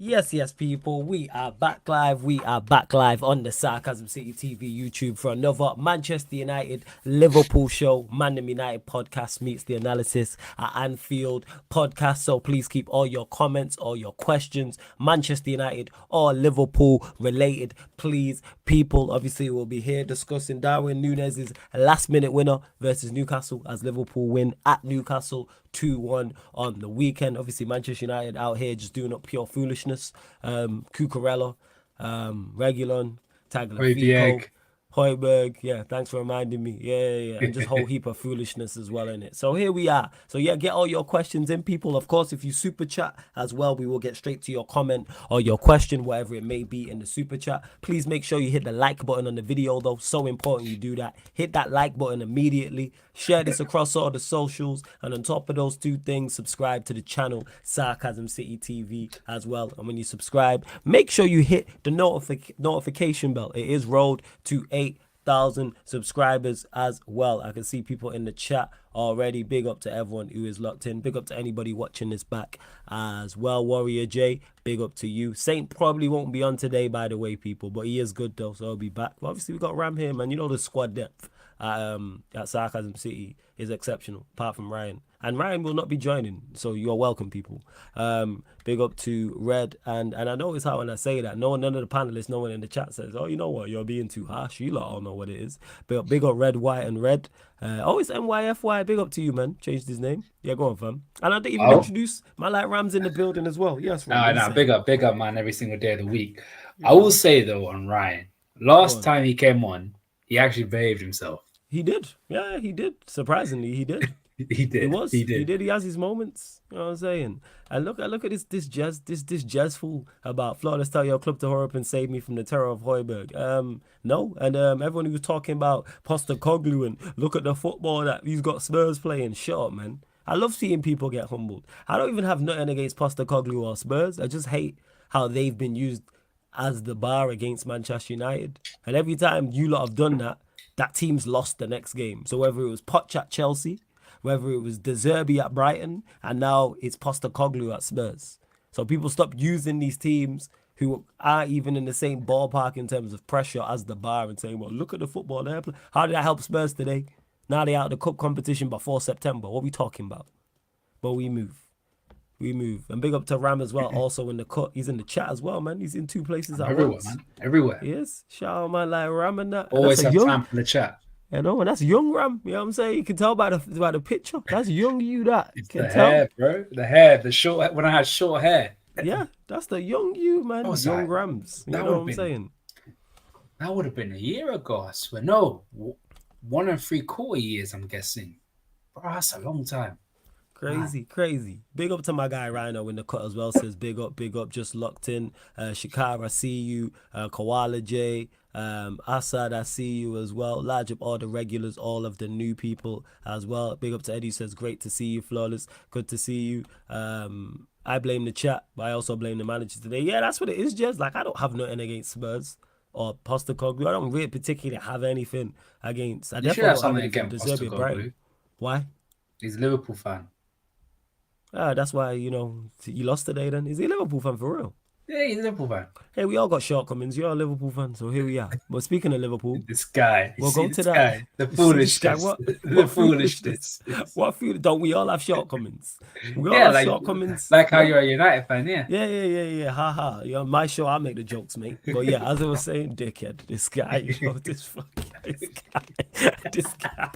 Yes, people. We are back live. We are back live on the Sarcasm City TV YouTube for another Manchester United Liverpool show. Man United podcast meets the analysis at Anfield podcast. So please keep all your comments, all your questions, Manchester United or Liverpool related. Please, people. Obviously, we'll be here discussing Darwin Nunez's last minute winner versus Newcastle as Liverpool win at Newcastle 2-1 on the weekend. Obviously, Manchester United out here just doing up pure foolishness. Cucurella, Regulon, Oy Tagliafico, egg. Hoiberg. Yeah, thanks for reminding me. Yeah. And just whole heap of foolishness as well in it. So here we are. So yeah, get all your questions in, people. Of course, if you super chat as well, we will get straight to your comment or your question, whatever it may be in the super chat. Please make sure you hit the like button on the video, though. So important you do that. Hit that like button immediately. Share this across all the socials. And on top of those two things, subscribe to the channel, Sarcasm City TV as well. And when you subscribe, make sure you hit the notification bell. It is rolled to 8,000 subscribers as well. I can see people in the chat already. Big up to everyone who is locked in. Big up to anybody watching this back as well. Warrior J, big up to you. Saint probably won't be on today, by the way, people, but he is good though, so he'll be back. But obviously, we got Ram here, man. You know the squad depth at Sarcasm City is exceptional, apart from Ryan. And Ryan will not be joining, so you're welcome, people. Big up to Red, and I notice how when I say that, none of the panelists, no one in the chat says, "Oh, you know what? You're being too harsh." You lot all know what it is. But big up Red, White, and Red. It's NYFY. Big up to you, man. Changed his name. Yeah, go on, fam. And I didn't even introduce my like Rams in the building as well. Yes, Ram. No, big up, man. Every single day of the week. I will say though on Ryan, last time he came on, he actually behaved himself. He did. Yeah, he did. Surprisingly, he did. He did. He did. He has his moments. You know what I'm saying? And look at this jazz fool about flawless tell your club to hurry up and save me from the terror of Hoiberg. No, and everyone who was talking about Postecoglou and look at the football that he's got Spurs playing. Shut up, man. I love seeing people get humbled. I don't even have nothing against Postecoglou or Spurs. I just hate how they've been used as the bar against Manchester United. And every time you lot have done that, that team's lost the next game. So whether it was Poch at Chelsea, whether it was De Zerbi at Brighton, and now it's Postecoglou at Spurs. So people stop using these teams who are even in the same ballpark in terms of pressure as the bar and saying, well, look at the football they're playing. How did that help Spurs today? Now they're out of the cup competition before September. What are we talking about? But we move. And big up to Ram as well, also in the cut. He's in the chat as well, man. He's in two places at once. Man. Everywhere. Yes. Shout out, man, like Ram and that. Always have time for the chat. You know, and that's young Ram. You know what I'm saying? You can tell by the picture. That's young you, that. It's the hair, bro. The hair, the short, when I had short hair. Yeah, that's the young you, man. Young Rams. You know what I'm saying? That would have been a year ago, I swear. No, 1 3/4 years, I'm guessing. Bro, that's a long time. Crazy. Big up to my guy Rhino in the cut as well. Says big up, just locked in. Shikara, I see you. Koala J, Assad, I see you as well. Large up all the regulars, all of the new people as well. Big up to Eddie, says great to see you, Flawless. Good to see you. I blame the chat, but I also blame the manager today. Yeah, that's what it is, Jez. Like, I don't have nothing against Spurs or Postecoglou. I don't really particularly have anything against. I definitely have something against Postecoglou. Why? He's a Liverpool fan. That's why, you lost today then. Is he a Liverpool fan for real? Yeah, he's a Liverpool fan. Hey, we all got shortcomings. You're a Liverpool fan, so here we are. But speaking of Liverpool, this guy, we'll go to that. Guy, the foolishness. The foolishness. What don't we all have shortcomings? We all have shortcomings. Like how you're a United fan, yeah. Yeah. Ha. You're on my show, I make the jokes, mate. But yeah, as I was saying, dickhead, this guy, this guy,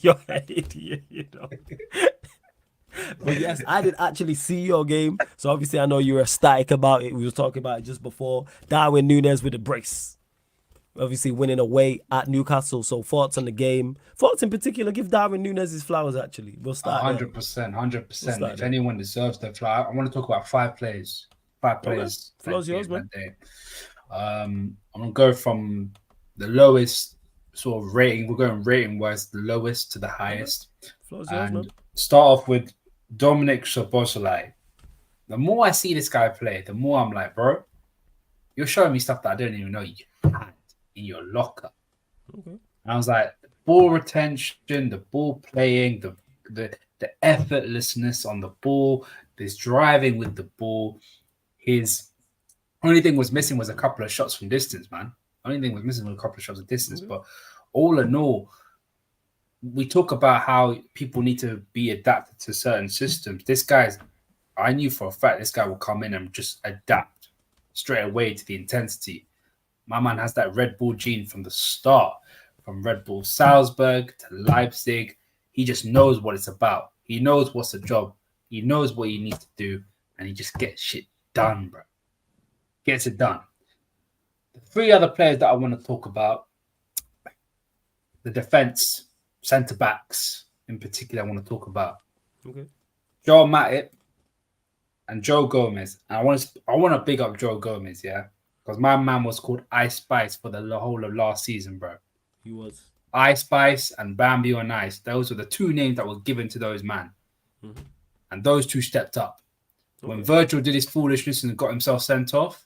you're an idiot, But yes, I did actually see your game, so obviously I know you were ecstatic about it. We were talking about it just before. Darwin Nunez with a brace, obviously winning away at Newcastle. So thoughts on the game? Thoughts in particular? Give Darwin Nunez his flowers. Actually, we'll start 100%. If anyone deserves their flower, I want to talk about 5 players. 5 players. Flowers yours, man. I'm gonna go from the lowest sort of rating. We're going rating wise, the lowest to the highest. Flowers yours, man. Start off with Dominic Szoboszlai. The more I see this guy play, the more I'm like, bro, you're showing me stuff that I didn't even know you had in your locker. Okay. And I was like, the ball retention, the ball playing, the effortlessness on the ball, this driving with the ball. His only thing was missing was a couple of shots from distance, man. Only thing was missing was a couple of shots of distance. But all in all, we talk about how people need to be adapted to certain systems. I knew for a fact this guy will come in and just adapt straight away to the intensity. My man has that Red Bull gene from the start, from Red Bull Salzburg to Leipzig. He just knows what it's about. He knows what's the job. He knows what he needs to do, and he just gets shit done, bro. Gets it done. The three other players that I want to talk about, the defense, centre backs in particular, I want to talk about. Okay. Joel Matip and Joe Gomez. And I want to big up Joe Gomez, yeah, because my man was called Ice Spice for the whole of last season, bro. He was. Ice Spice and Bambi on Ice. Those were the two names that were given to those man, and those two stepped up. Okay. When Virgil did his foolishness and got himself sent off,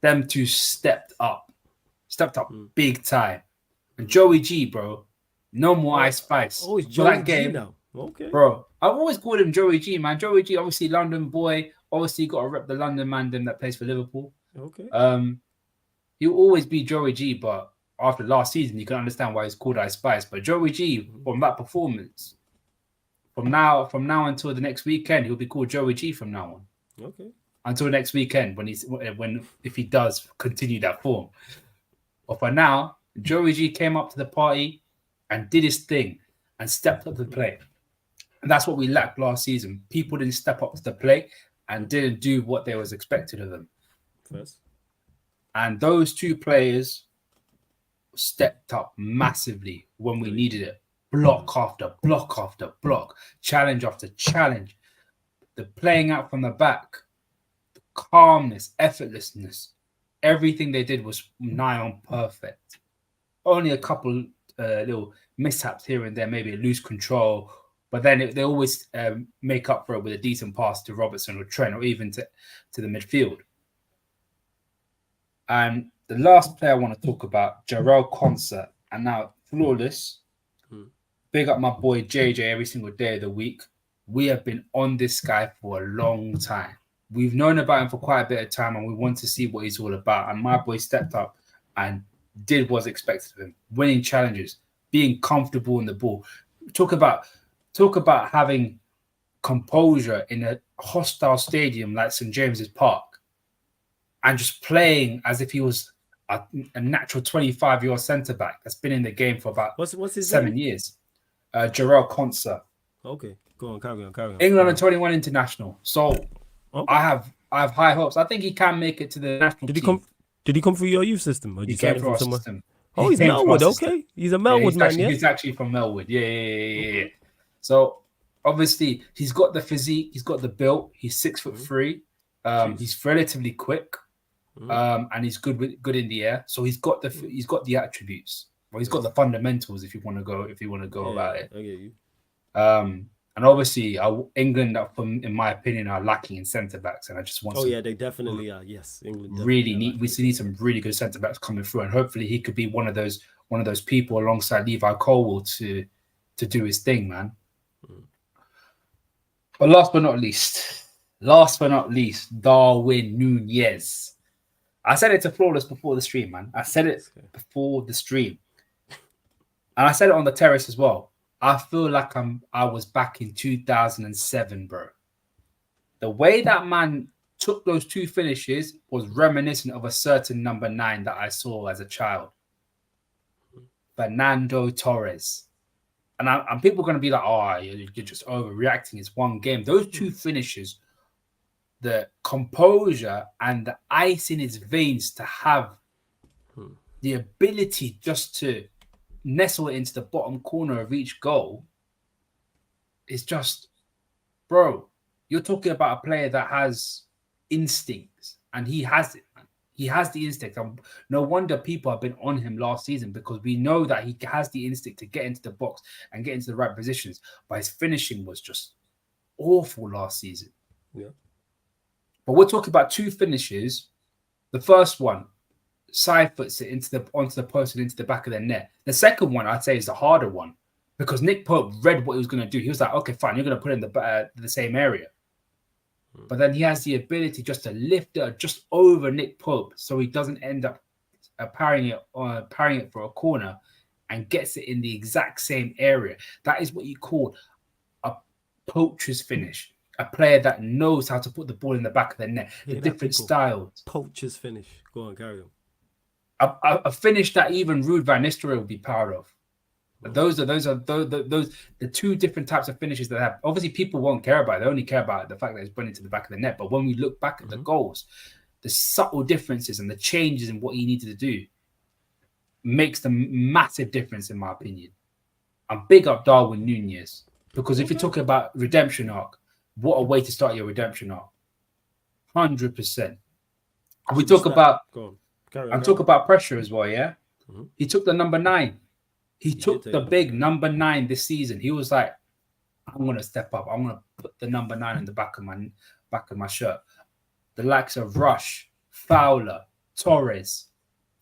them two stepped up big time. And Joey G, bro, no more Ice Spice. Oh, it's Joey G now. Okay, bro. I've always called him Joey G, man. Joey G, obviously London boy. Obviously got to rep the London man them that plays for Liverpool. Okay. He'll always be Joey G, but after last season, you can understand why he's called Ice Spice. But Joey G, from that performance, from now until the next weekend, he'll be called Joey G from now on. Okay. Until next weekend, if he does continue that form. But for now, Joey G came up to the party and did his thing and stepped up to the plate. And that's what we lacked last season. People didn't step up to the plate and didn't do what they was expected of them. Yes. And those two players stepped up massively when we needed it. Block after block after block, challenge after challenge. The playing out from the back, the calmness, effortlessness, everything they did was nigh on perfect. Only a couple little mishaps here and there, maybe a loose control, but then they always make up for it with a decent pass to Robertson or Trent or even to the midfield. And the last player I want to talk about, Jarrell Concert, and now Flawless. Big up my boy JJ every single day of the week. We have been on this guy for a long time. We've known about him for quite a bit of time, and we want to see what he's all about. And my boy stepped up and did what's expected of him, winning challenges, being comfortable in the ball. Talk about having composure in a hostile stadium like St. James's Park and just playing as if he was a natural 25-year-old centre-back that's been in the game for about what's his 7 name? years. Jarrell Concert. Okay, go on, carry on. England and 21 international. So I have high hopes. I think he can make it to the national team. Did he come through your youth system? Or did he you came through our system. Oh, he's Melwood. Okay, he's a Melwood man. He's actually from Melwood. Yeah. So obviously he's got the physique, he's got the build. He's 6'3". He's relatively quick, and he's good in the air. So he's got the attributes. Well, he's got the fundamentals if you want to go about it. I get you. And obviously, England, in my opinion, are lacking in centre backs, and I just want. Yeah, they definitely are. Yes, England really need. We need some really good centre backs coming through, and hopefully, he could be one of those people alongside Levi Colwill to do his thing, man. But last but not least, Darwin Nunez. I said it to Flawless before the stream, man. I said it before the stream, and I said it on the terrace as well. I feel like I was back in 2007, bro. The way that man took those two finishes was reminiscent of a certain number 9 that I saw as a child. Fernando Torres. And people are going to be like, oh, you're just overreacting. It's one game. Those two finishes, the composure and the ice in his veins to have the ability just to nestle it into the bottom corner of each goal is just, bro, you're talking about a player that has instincts, and he has it, man. He has the instinct. No wonder people have been on him last season, because we know that he has the instinct to get into the box and get into the right positions, but his finishing was just awful last season. Yeah. But we're talking about two finishes. The first one, side foots it onto the post and into the back of their net. The second one, I'd say, is the harder one, because Nick Pope read what he was going to do. He was like, okay, fine, you're going to put it in the same area. But then he has the ability just to lift it just over Nick Pope, so he doesn't end up parrying it for a corner, and gets it in the exact same area. That is what you call a poacher's finish. A player that knows how to put the ball in the back of the net. The different styles. Poacher's finish. Go on, carry on. A finish that even Ruud van Nistelrooy would be proud of. Those are the two different types of finishes that have. Obviously, people won't care about it. They only care about the fact that it's put into the back of the net. But when we look back at the goals, the subtle differences and the changes in what he needed to do makes the massive difference, in my opinion. And big up Darwin Nunez, because if you're talking about redemption arc, what a way to start your redemption arc. 100%. We talk about. I'm talking about pressure as well. Yeah, he took the number 9. He took the big number 9 this season. He was like, I'm going to step up. I'm going to put the number 9 in the back of my shirt. The likes of Rush, Fowler, Torres,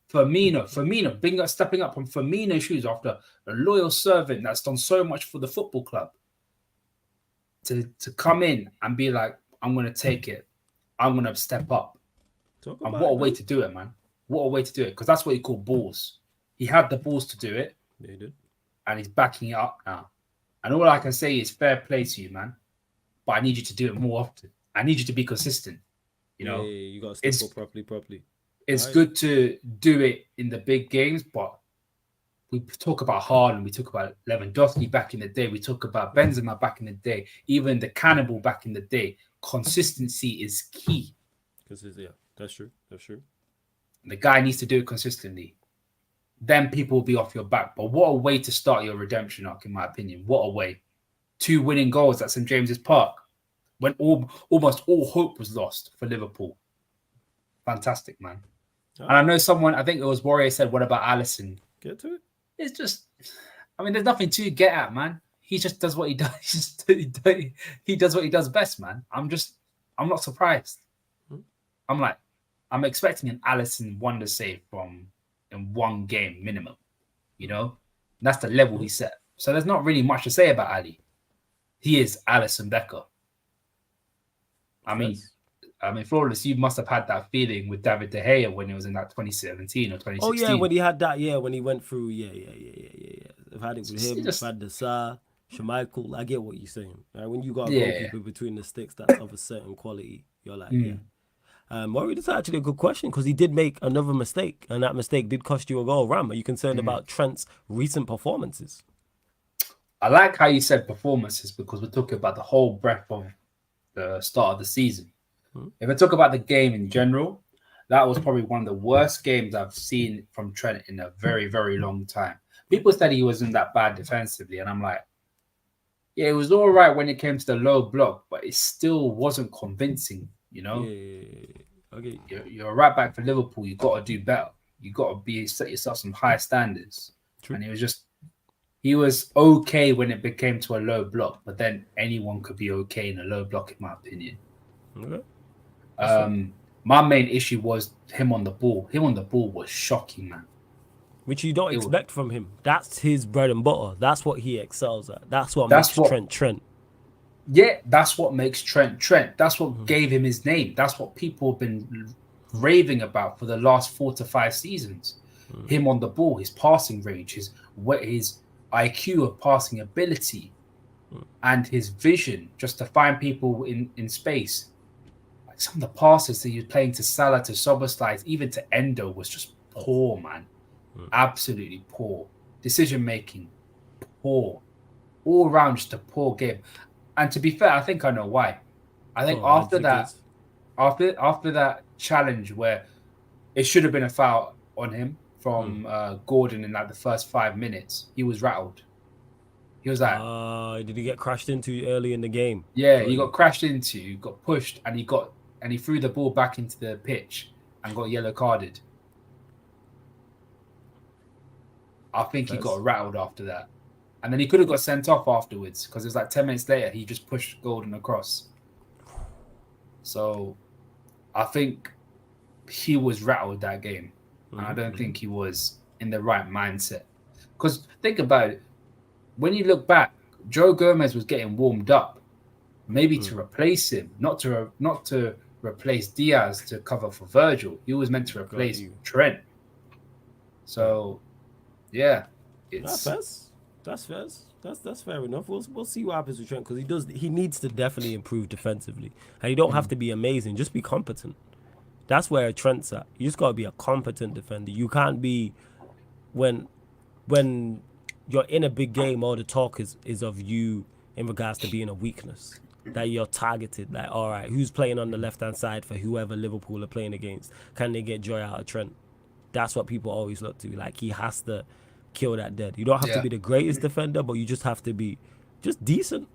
Firmino, stepping up from Firmino's shoes after a loyal servant that's done so much for the football club. To come in and be like, I'm going to take it. I'm going to step up. And what a way to do it, man. What a way to do it. Because that's what you call balls. He had the balls to do it. Yeah, he did. And he's backing it up now. And all I can say is fair play to you, man. But I need you to do it more often. I need you to be consistent. You know, you got to step up properly. It's good to do it in the big games, but we talk about Haaland, we talk about Lewandowski back in the day, we talk about Benzema back in the day, even the Cannibal back in the day. Consistency is key. Yeah, that's true. The guy needs to do it consistently. Then people will be off your back. But what a way to start your redemption arc, in my opinion. What a way. 2 winning goals at St. James's Park when almost all hope was lost for Liverpool. Fantastic, man. And I know someone, I think it was Warrior, said, what about Alisson? Get to it. It's just, I mean, there's nothing to get at, man. He just does what he does. He does what he does best, man. I'm not surprised. I'm expecting an Alisson wonder save in 1 game minimum. You know, that's the level he set. So there's not really much to say about Ali. He is Alisson Becker. I mean, Flawless, you must have had that feeling with David De Gea when it was in that 2017 or 2016. Oh yeah, when he had that, when he went through, yeah. I've had it with him, I've had the Sa, Schmeichel. I get what you're saying. Right? When you got a goalkeeper between the sticks that's of a certain quality, you're like, Murray, that's actually a good question because he did make another mistake, and that mistake did cost you a goal. Ram, are you concerned about Trent's recent performances? I like how you said performances because we're talking about the whole breadth of the start of the season. If I talk about the game in general, that was probably one of the worst games I've seen from Trent in a very, very long time. People said he wasn't that bad defensively, and I'm like, yeah, it was all right when it came to the low block, but it still wasn't convincing, you know? Okay. You're a right back for Liverpool. You got to do better. You got to set yourself some high standards. True. And he was okay when it became to a low block, but then anyone could be okay in a low block, in my opinion. Okay. My main issue was him on the ball. Him on the ball was shocking, man. Which you don't expect from him. That's his bread and butter. That's what he excels at. That's what makes Trent. Yeah, that's what makes Trent Trent. That's what gave him his name. That's what people have been raving about for the last 4 to 5 seasons. Him on the ball, his passing range, his IQ of passing ability, and his vision just to find people in space. Like some of the passes that he was playing to Salah, to Szoboszlai, even to Endo was just poor, man. Absolutely poor. Decision making, poor. All around just a poor game. And to be fair, I think I know why. I think after that challenge where it should have been a foul on him from Gordon in like the first 5 minutes, he was rattled. He was like, did he get crashed into early in the game? Yeah, he got crashed into, got pushed, and he threw the ball back into the pitch and got yellow carded. I think he got rattled after that. And then he could have got sent off afterwards because it was like 10 minutes later, he just pushed Gordon across. So I think he was rattled that game. And I don't think he was in the right mindset. Because think about it. When you look back, Joe Gomez was getting warmed up maybe to replace him, not to replace Diaz to cover for Virgil. He was meant to replace Trent. So, yeah, That's fair. That's fair enough. We'll see what happens with Trent, because he needs to definitely improve defensively, and you don't have to be amazing. Just be competent. That's where Trent's at. You just gotta be a competent defender. You can't be when you're in a big game. All the talk is of you in regards to being a weakness. That you're targeted. Like, all right, who's playing on the left hand side for whoever Liverpool are playing against? Can they get joy out of Trent? That's what people always look to. Like, he has to kill that dead. You don't have to be the greatest defender, but you just have to be just decent.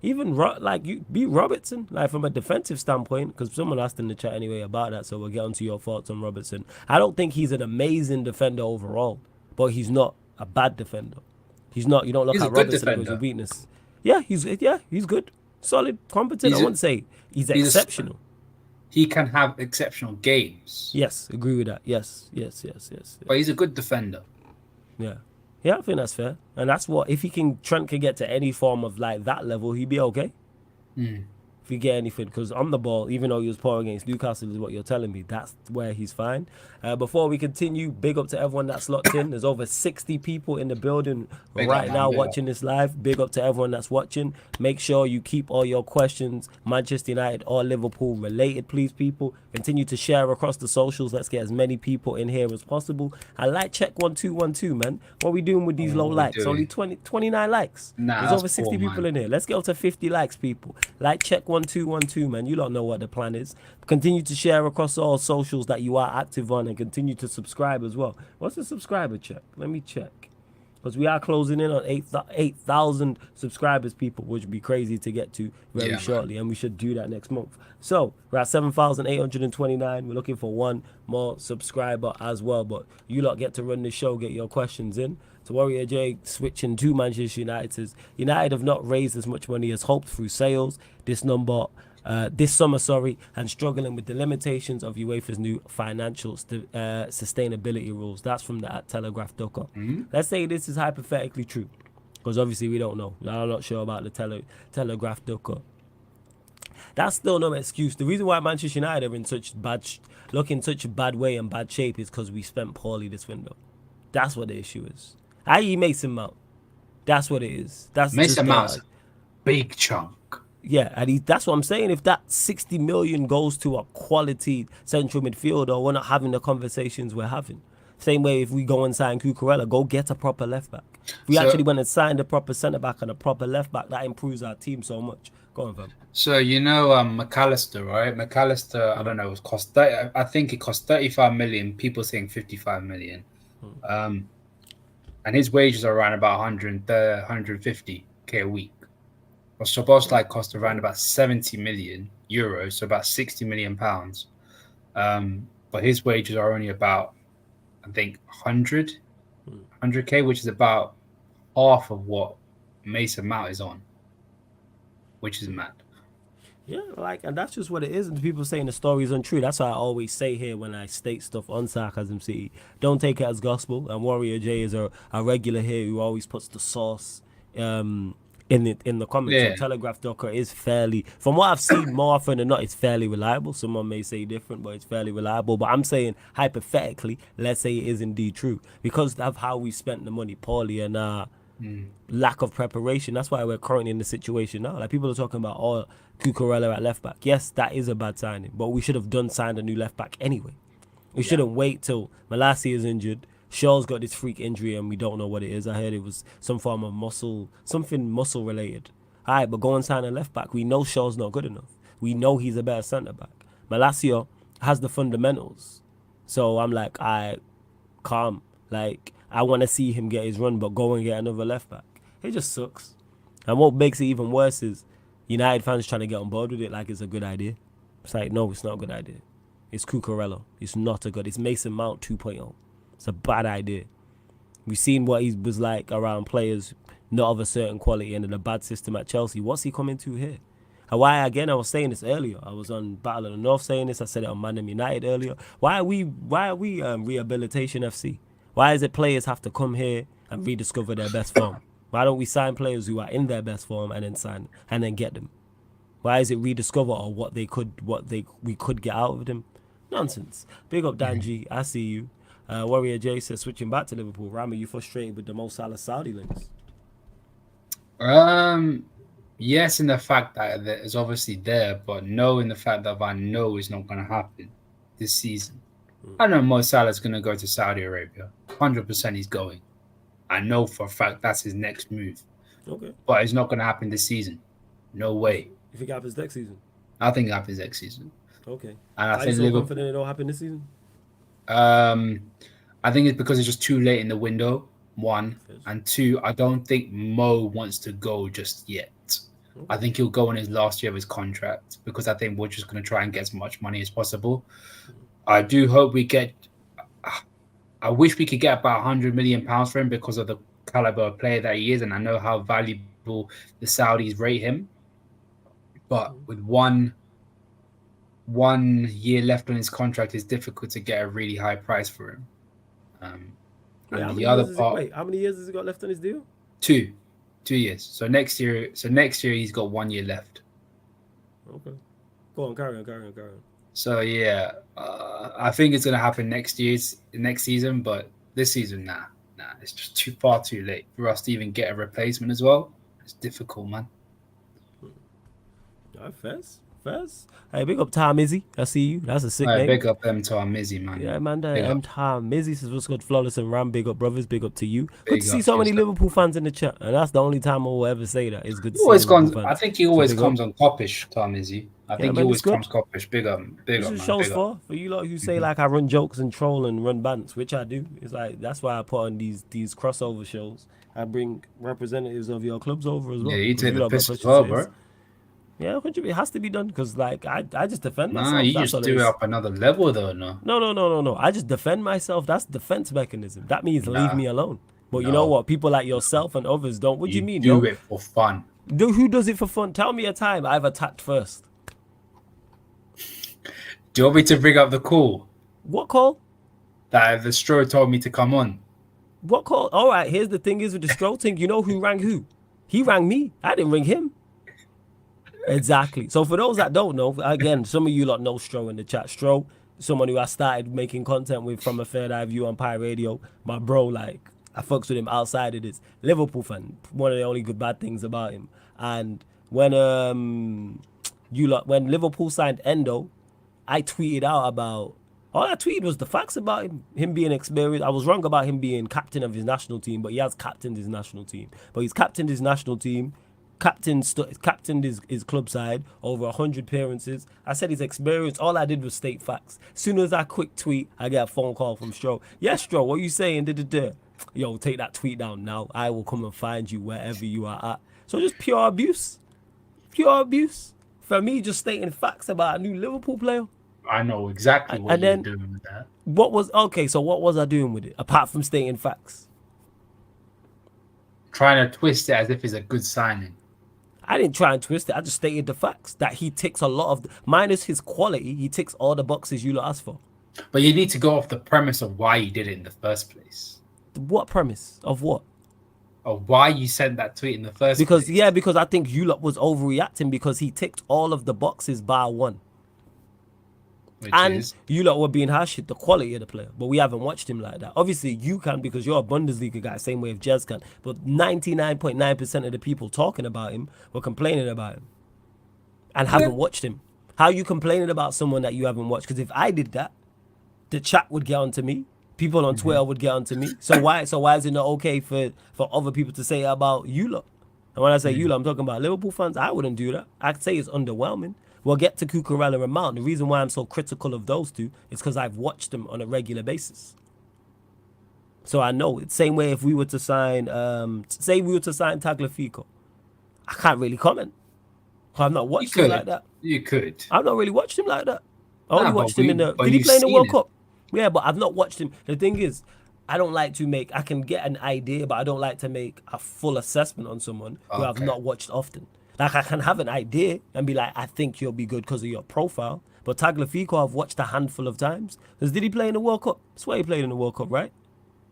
Even like you be Robertson, like from a defensive standpoint, because someone asked in the chat anyway about that, so we'll get onto your thoughts on Robertson. I don't think he's an amazing defender overall, but he's not a bad defender. He's not. You don't look at Robertson as a weakness. Yeah, he's good, solid, competent. I wouldn't say he's exceptional. He can have exceptional games. Yes, agree with that. Yes. But he's a good defender. Yeah, I think that's fair. And that's what, if Trent can get to any form of like that level, he'd be okay. If you get anything, because on the ball, even though he was poor against Newcastle, is what you're telling me, that's where he's fine. Before we continue, big up to everyone that's locked in. There's over 60 people in the building right now watching this live. Big up to everyone that's watching. Make sure you keep all your questions Manchester United or Liverpool related, please, people. Continue to share across the socials. Let's get as many people in here as possible. And like check 1212, man. What are we doing with these low likes? Only 29 likes. There's over 60 people in here. Let's get up to 50 likes, people. Like check 1212, man. You don't know what the plan is. Continue to share across all socials that you are active on, and continue to subscribe as well. What's the subscriber check? Let me check. Because we are closing in on 8,000 subscribers, people, which would be crazy to get to very shortly, and we should do that next month. So we're at 7,829. We're looking for one more subscriber as well, but you lot get to run the show, get your questions in. So Warrior J switching to Manchester United says, United have not raised as much money as hoped through sales this summer, and struggling with the limitations of UEFA's new financial sustainability rules. That's from the Telegraph Ducker. Let's say this is hypothetically true, because obviously we don't know. I'm not sure about the Telegraph Ducker. That's still no excuse. The reason why Manchester United are in such a bad way and bad shape is because we spent poorly this window. That's what the issue is. I.e. Mason Mount. That's what it is. That's Mason Mount's big chunk. Yeah, and that's what I'm saying. If that 60 million goes to a quality central midfielder, we're not having the conversations we're having. Same way if we go and sign Cucurella, go get a proper left back. If we actually went and signed a proper centre back and a proper left back, that improves our team so much. Go on, fam. So you know McAllister, right? McAllister, I don't know, I think it cost 35 million. People saying 55 million. And his wages are around about 150k a week. Was supposed to cost around about 70 million euros, so about 60 million pounds. But his wages are only about, I think, 100k, which is about half of what Mason Mount is on, which is mad. Yeah, and that's just what it is. And people saying the story is untrue. That's why I always say here when I state stuff on Sarcasm City, don't take it as gospel. And Warrior J is a regular here who always puts the sauce in the comments. Yeah. So Telegraph Docker is fairly, from what I've seen more often than not, it's fairly reliable. Someone may say different, but it's fairly reliable. But I'm saying hypothetically, let's say it is indeed true, because of how we spent the money poorly and lack of preparation. That's why we're currently in the situation now. Like, people are talking about Cucurella at left back. Yes, that is a bad signing, but we should have signed a new left back anyway. We shouldn't wait till Malassi is injured. Shaw's got this freak injury and we don't know what it is. I heard it was some form of something muscle related. All right, but go and sign a left back. We know Shaw's not good enough. We know he's a better centre back. Malacia has the fundamentals. So I'm like, calm. Like, I want to see him get his run, but go and get another left back. It just sucks. And what makes it even worse is United fans trying to get on board with it like it's a good idea. It's like, no, it's not a good idea. It's Cucurella. It's not a good. It's Mason Mount 2.0. It's a bad idea. We've seen what he was like around players not of a certain quality and in a bad system at Chelsea. What's he coming to here? And why, again, I was saying this earlier. I was on Battle of the North saying this. I said it on Man United earlier. Why are we Rehabilitation FC? Why is it players have to come here and rediscover their best form? Why don't we sign players who are in their best form and then sign and then get them? Why is it rediscover or we could get out of them? Nonsense. Big up Danji. I see you. Warrior J says switching back to Liverpool. Ram, are you frustrated with the Mo Salah Saudi links? Yes, in the fact that it's obviously there, but no, in the fact that I know it's not going to happen this season. I know Mo Salah's going to go to Saudi Arabia. 100% he's going. I know for a fact that's his next move. Okay. But it's not going to happen this season. No way. You think it happens next season? I think it happens next season. Okay. And I Are you think so Liverpool. confident it'll happen this season? I think it's because it's just too late in the window. One. Yes. And two, I don't think Mo wants to go just yet. Okay. I think he'll go in his last year of his contract because I think we're just going to try and get as much money as possible. I do hope we get. I wish we could get about £100 million for him because of the caliber of player that he is, and I know how valuable the Saudis rate him. But with one year left on his contract, it's difficult to get a really high price for him. And the other part, how many years has he got left on his deal? 2 years. So next year he's got 1 year left. Okay, go on, carry on. So yeah, I think it's gonna happen next season, but this season, nah, it's just too late for us to even get a replacement as well. It's difficult, man. Fez. Hey, big up Tom Izzy. I see you. That's a sick name. Big up them to our Mizzy, man. Yeah, man. Tom Izzy says what's good, Flawless and Ram. Big up, brothers. Big up to you. Good to see so many Liverpool fans in the chat, and that's the only time I will ever say that. It's good to see Liverpool fans. I think he always comes on Coppish, Tom Izzy. I think he always comes Coppish. Big up, man. Shows for you lot who say like I run jokes and troll and run bants, which I do. It's like that's why I put on these crossover shows. I bring representatives of your clubs over as well. Yeah, you take the piss as well, bro. Yeah, it has to be done because, like, I just defend myself. Nah, you just do it up another level, though, no? No. I just defend myself. That's defense mechanism. That means leave me alone. But you know what? People like yourself and others don't. What do you mean? Do it for fun. Who does it for fun? Tell me a time I've attacked first. Do you want me to bring up the call? What call? That the Stro told me to come on. What call? All right, here's the thing is with the Stro thing. You know who rang who? He rang me. I didn't ring him. Exactly. So for those that don't know, again, some of you lot know Stro in the chat. Stro, someone who I started making content with from a Third Eye View on Pi Radio. My bro, like, I fucks with him outside of this. Liverpool fan. One of the only good bad things about him. And when when Liverpool signed Endo, I tweeted out about all I tweeted was the facts about him being experienced. I was wrong about him being captain of his national team, but he has captained his national team. But he's captained his national team. Captained his club side over 100 appearances. I said he's experienced. All I did was state facts. As soon as I quick tweet, I get a phone call from Stro. Yes, Stro, what are you saying? Yo, take that tweet down now. I will come and find you wherever you are at. So just pure abuse. For me, just stating facts about a new Liverpool player. I know exactly what you're doing with that. What was I doing with it apart from stating facts? Trying to twist it as if it's a good signing. I didn't try and twist it. I just stated the facts that he ticks a lot of minus his quality. He ticks all the boxes you lot asked for. But you need to go off the premise of why you did it in the first place. What premise of what? Of why you sent that tweet in the first place. Because I think you lot was overreacting because he ticked all of the boxes bar one. You lot were being harsh at the quality of the player, but we haven't watched him like that. Obviously, you can because you're a Bundesliga guy, same way as Jez can. But 99.9% of the people talking about him were complaining about him and haven't watched him. How are you complaining about someone that you haven't watched? Because if I did that, the chat would get onto me. People on Twitter would get onto me. So why is it not okay for other people to say about you lot? And when I say you lot, I'm talking about Liverpool fans. I wouldn't do that. I'd say it's underwhelming. We'll get to Cucurella and Mount. The reason why I'm so critical of those two is because I've watched them on a regular basis. So I know. It's the same way if we were to sign, say we were to sign Tagliafico. I can't really comment. I've not watched him like that. You could. I've not really watched him like that. I only watched him in the... Did he play in the World Cup? Yeah, but I've not watched him. The thing is, I don't like to make... I can get an idea, but I don't like to make a full assessment on someone who I've not watched often. Like, I can have an idea and be like, I think you'll be good because of your profile. But Tagliafico, I've watched a handful of times. Because did he play in the World Cup? I swear he played in the World Cup, right?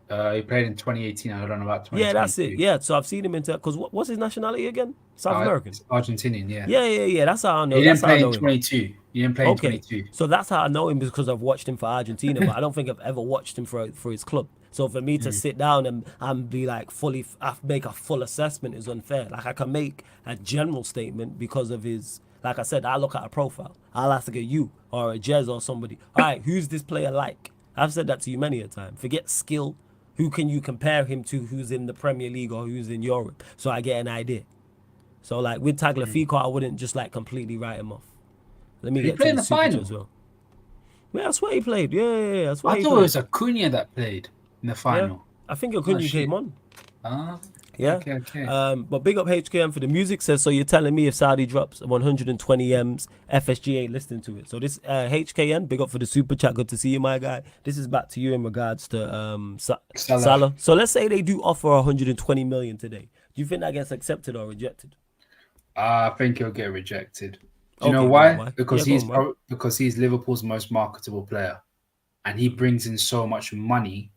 He played in 2018. I don't know about Yeah, that's it. 2022. Yeah, so I've seen him because what's his nationality again? South American. It's Argentinian, yeah. Yeah. That's how I know. He didn't That's how I play in know him. 22. He didn't play in Okay, 22. so that's how I know him because I've watched him for Argentina, but I don't think I've ever watched him for his club. So for me to sit down and be like make a full assessment is unfair. Like I can make a general statement because of his. Like I said, I look at a profile. I'll ask at you or a Jez or somebody. All right, who's this player like? I've said that to you many a time. Forget skill. Who can you compare him to? Who's in the Premier League or who's in Europe? So I get an idea. So like with Tagliafico, I wouldn't just like completely write him off. Let me Did he get play to in the the super final? as well. Yeah, that's where he played. Yeah. That's where I he thought it played. was Acuna that played in the Yeah, final. I think Acuna shit. came on. Ah, Yeah. okay. But big up HKM for the music says, so you're telling me if Saudi drops 120 M's, FSG ain't listening to it. So this HKN, big up for the super chat. Good to see you, my guy. This is back to you in regards to Salah. So let's say they do offer 120 million today. Do you think that gets accepted or rejected? I think he'll get rejected. Do you know Okay, why? why? Because Yeah, go on, why? because he's Liverpool's most marketable player, and he brings in so much money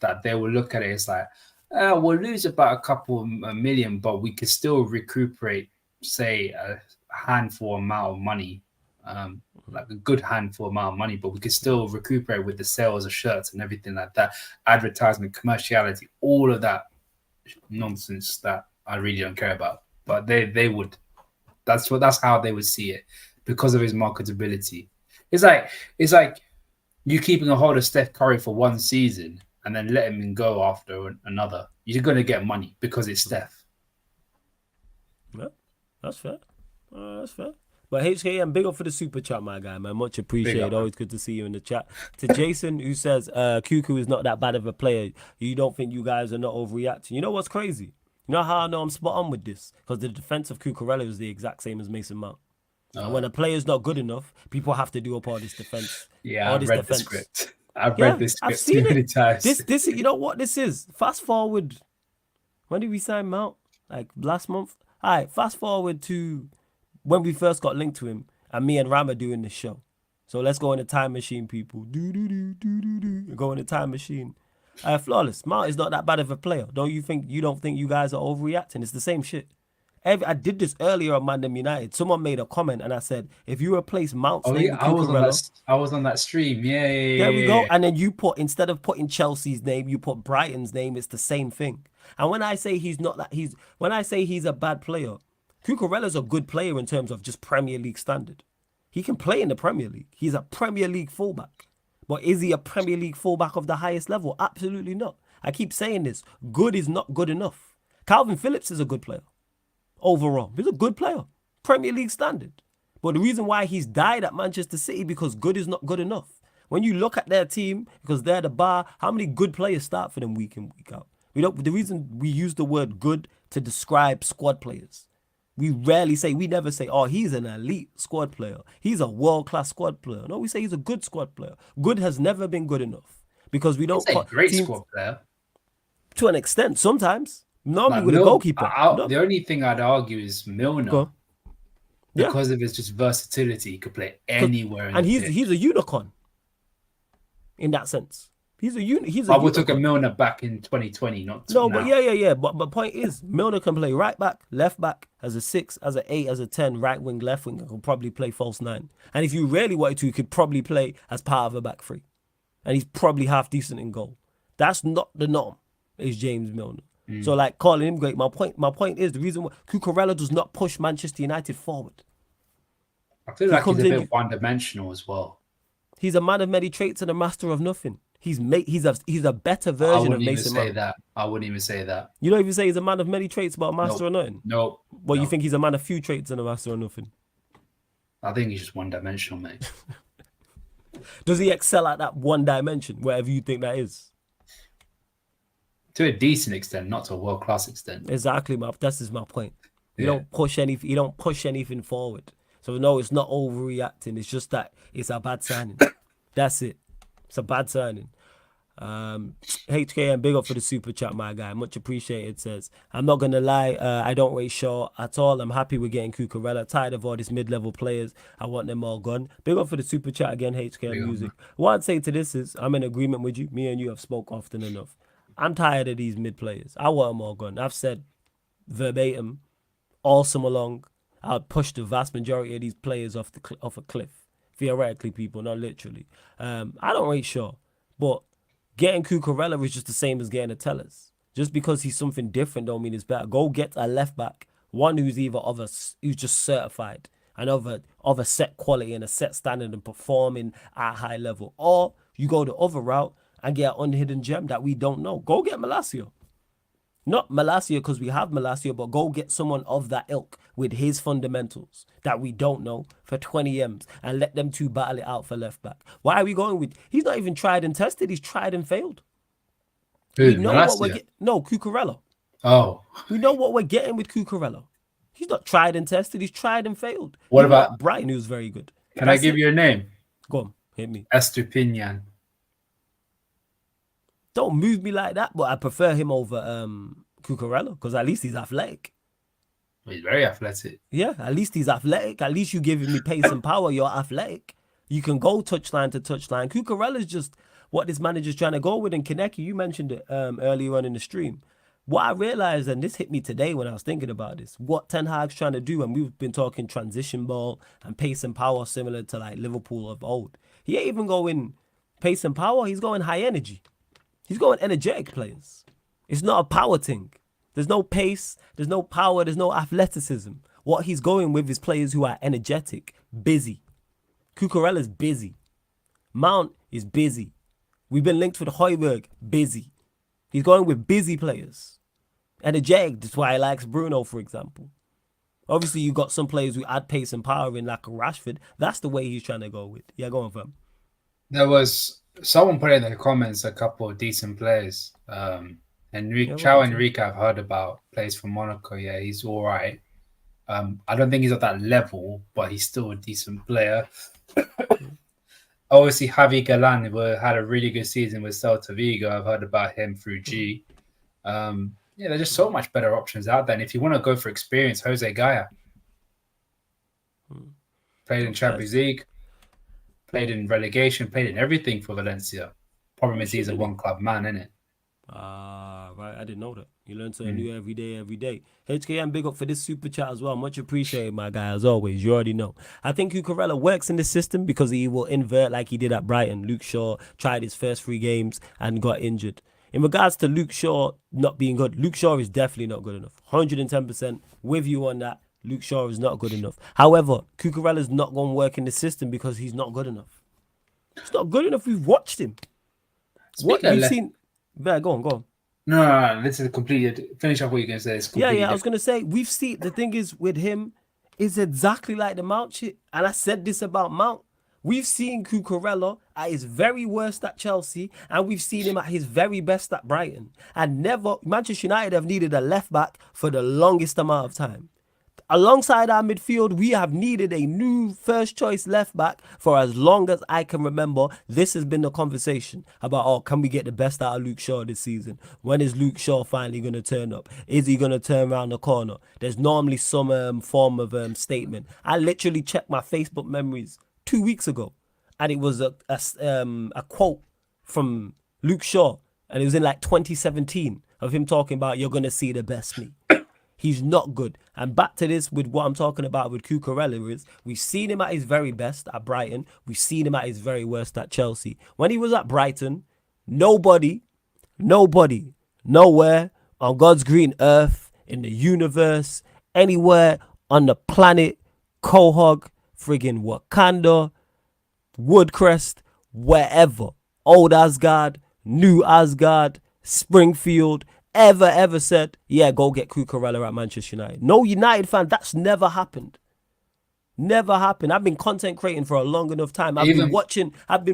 that they will look at it as like, we'll lose about a million, but we could still recuperate, say, a handful amount of money, like a good handful amount of money, but we could still recuperate with the sales of shirts and everything like that, advertisement, commerciality, all of that nonsense that I really don't care about. But they would. That's how they would see it because of his marketability. It's like you keeping a hold of Steph Curry for one season and then let him go after another. You're going to get money because it's Steph. Yeah, that's fair. That's fair. But HKM, big up for the super chat, my guy, man. Much appreciated. Always good to see you in the chat. To Jason, who says, Cuckoo is not that bad of a player. You don't think you guys are not overreacting. You know what's crazy? You know how I know I'm spot on with this? Because the defense of Cucurella is the exact same as Mason Mount. And when a player's not good enough, people have to do up all this defense. Yeah, all I've this read defense. the script. I've read this I've script too many times. This, you know what this is? Fast forward. When did we sign Mount? Like last month? All right, fast forward to when we first got linked to him and me and Ram are doing this show. So let's go in the time machine, people. Go in the time machine. Flawless. Mount is not that bad of a player. You don't think you guys are overreacting? It's the same shit. I did this earlier on Man United. Someone made a comment and I said, if you replace Mount's name with Cucurella, I was on that stream. Yeah. there we go. And then you instead of putting Chelsea's name, you put Brighton's name. It's the same thing. And when I say when I say he's a bad player, Cucurella's a good player in terms of just Premier League standard. He can play in the Premier League. He's a Premier League fullback. But is he a Premier League fullback of the highest level? Absolutely not. I keep saying this. Good is not good enough. Calvin Phillips is a good player. Overall, he's a good player. Premier League standard. But the reason why he's died at Manchester City because good is not good enough. When you look at their team, because they're the bar, how many good players start for them week in, week out? The reason we use the word good to describe squad players. We never say, oh, he's an elite squad player. He's a world-class squad player. No, we say he's a good squad player. Good has never been good enough because we don't. He's a great squad player. To an extent, sometimes. Normally with a goalkeeper. The only thing I'd argue is Milner. Because of his just versatility, he could play anywhere. And he's a unicorn in that sense. He's a But we took a Milner back in 2020, not no, now. but yeah. But the point is, Milner can play right back, left back, as a 6, as a 8, as a 10, right wing, left wing, and can probably play false 9. And if you really wanted to, he could probably play as part of a back 3. And he's probably half decent in goal. That's not the norm, is James Milner. So like calling him great. My point is the reason why Cucurella does not push Manchester United forward. I feel like he's a bit one-dimensional as well. He's a man of many traits and a master of nothing. He's a better version of Mason Mount. I wouldn't even say that. You don't even say he's a man of many traits but a master of nothing? No. Well, you think he's a man of few traits and a master of nothing? I think he's just one-dimensional, mate. Does he excel at that one dimension, wherever you think that is? To a decent extent, not to a world-class extent. Exactly, that's just my point. You don't push anything forward. So no, it's not overreacting. It's just that it's a bad signing. That's it. It's a bad signing. HKM, big up for the super chat, my guy. Much appreciated. Says, I'm not gonna lie, I don't rate Shaw at all. I'm happy with getting Cucurella. Tired of all these mid-level players. I want them all gone. Big up for the super chat again, HKM Big up, Music. man. What I'd say to this is, I'm in agreement with you. Me and you have spoke often enough. I'm tired of these mid players. I want them all gone. I've said verbatim all summer long, I'll push the vast majority of these players off a cliff. Theoretically, people, not literally. I don't rate Shaw, but getting Cucurella is just the same as getting a Tellers. Just because he's something different don't mean it's better. Go get a left back, one who's either who's just certified and of a set quality and a set standard and performing at a high level, or you go the other route and get an unhidden gem that we don't know. Go get Malacia. Not Malacia because we have Malacia, but go get someone of that ilk with his fundamentals that we don't know for 20 M's and let them two battle it out for left back. Why are we going with... He's not even tried and tested. He's tried and failed. Who, We know what Malacia? we're getting. No, Cucurella. Oh, We know what we're getting with Cucurella. He's not tried and tested. He's tried and failed. What Even about- at Brighton, who was very good. can I give you a name? Go on, hit me. Estupinian. Don't move me like that, but I prefer him over Cucurella because at least he's athletic. He's very athletic. Yeah, at least he's athletic. At least you giving me pace and power. You're athletic. You can go touchline to touchline. Cucurella is just what this manager's trying to go with. And Kaneki, you mentioned it earlier on in the stream. What I realized, and this hit me today when I was thinking about this, what Ten Hag's trying to do, and we've been talking transition ball and pace and power similar to like Liverpool of old. He ain't even going pace and power. He's going high energy. He's going energetic players. It's not a power thing. There's no pace, there's no power, there's no athleticism. What he's going with is players who are energetic, busy. Cucurella's busy. Mount is busy. We've been linked with Højbjerg, busy. He's going with busy players. Energetic, that's why he likes Bruno, for example. Obviously, you got some players who add pace and power in, like a Rashford. That's the way he's trying to go with. Yeah, go on, fam. There was someone put in the comments a couple of decent players. Chao Enrique, I've heard about, plays for Monaco. Yeah, he's all right. I don't think he's at that level, but he's still a decent player. Obviously, Javi Galan had a really good season with Celta Vigo. I've heard about him through G. Yeah, there's just so much better options out there. And if you want to go for experience, Jose Gaya played in Champions League, played in relegation, played in everything for Valencia. Problem is he's a one-club man, isn't it? Right. I didn't know that. You learn something new every day. HKM, big up for this super chat as well. Much appreciated, my guy, as always. You already know. I think Cucurella works in the system because he will invert like he did at Brighton. Luke Shaw tried his first 3 games and got injured. In regards to Luke Shaw not being good, Luke Shaw is definitely not good enough. 110% with you on that. Luke Shaw is not good enough. However, Cucurella's not going to work in the system because he's not good enough. He's not good enough. We've watched him. What we've seen... Better, go on. No. This is completely... Finish off what you're going to say. It's Yeah. I was going to say, we've seen... The thing is, with him, it's exactly like the Mount shit. And I said this about Mount. We've seen Cucurella at his very worst at Chelsea, and we've seen him at his very best at Brighton. And never... Manchester United have needed a left-back for the longest amount of time. Alongside our midfield, we have needed a new first-choice left-back for as long as I can remember. This has been the conversation about, can we get the best out of Luke Shaw this season? When is Luke Shaw finally going to turn up? Is he going to turn around the corner? There's normally some form of statement. I literally checked my Facebook memories 2 weeks ago, and it was a quote from Luke Shaw, and it was in like 2017 of him talking about, you're going to see the best me. He's not good. And back to this with what I'm talking about with Cucurella is we've seen him at his very best at Brighton. We've seen him at his very worst at Chelsea. When he was at Brighton, nobody, nowhere on God's green earth, in the universe, anywhere on the planet, Quahog, friggin' Wakanda, Woodcrest, wherever, Old Asgard, New Asgard, Springfield, ever said, yeah, go get Cucurella at Manchester United. No United fan, that's never happened. Never happened. I've been content creating for a long enough time. I've been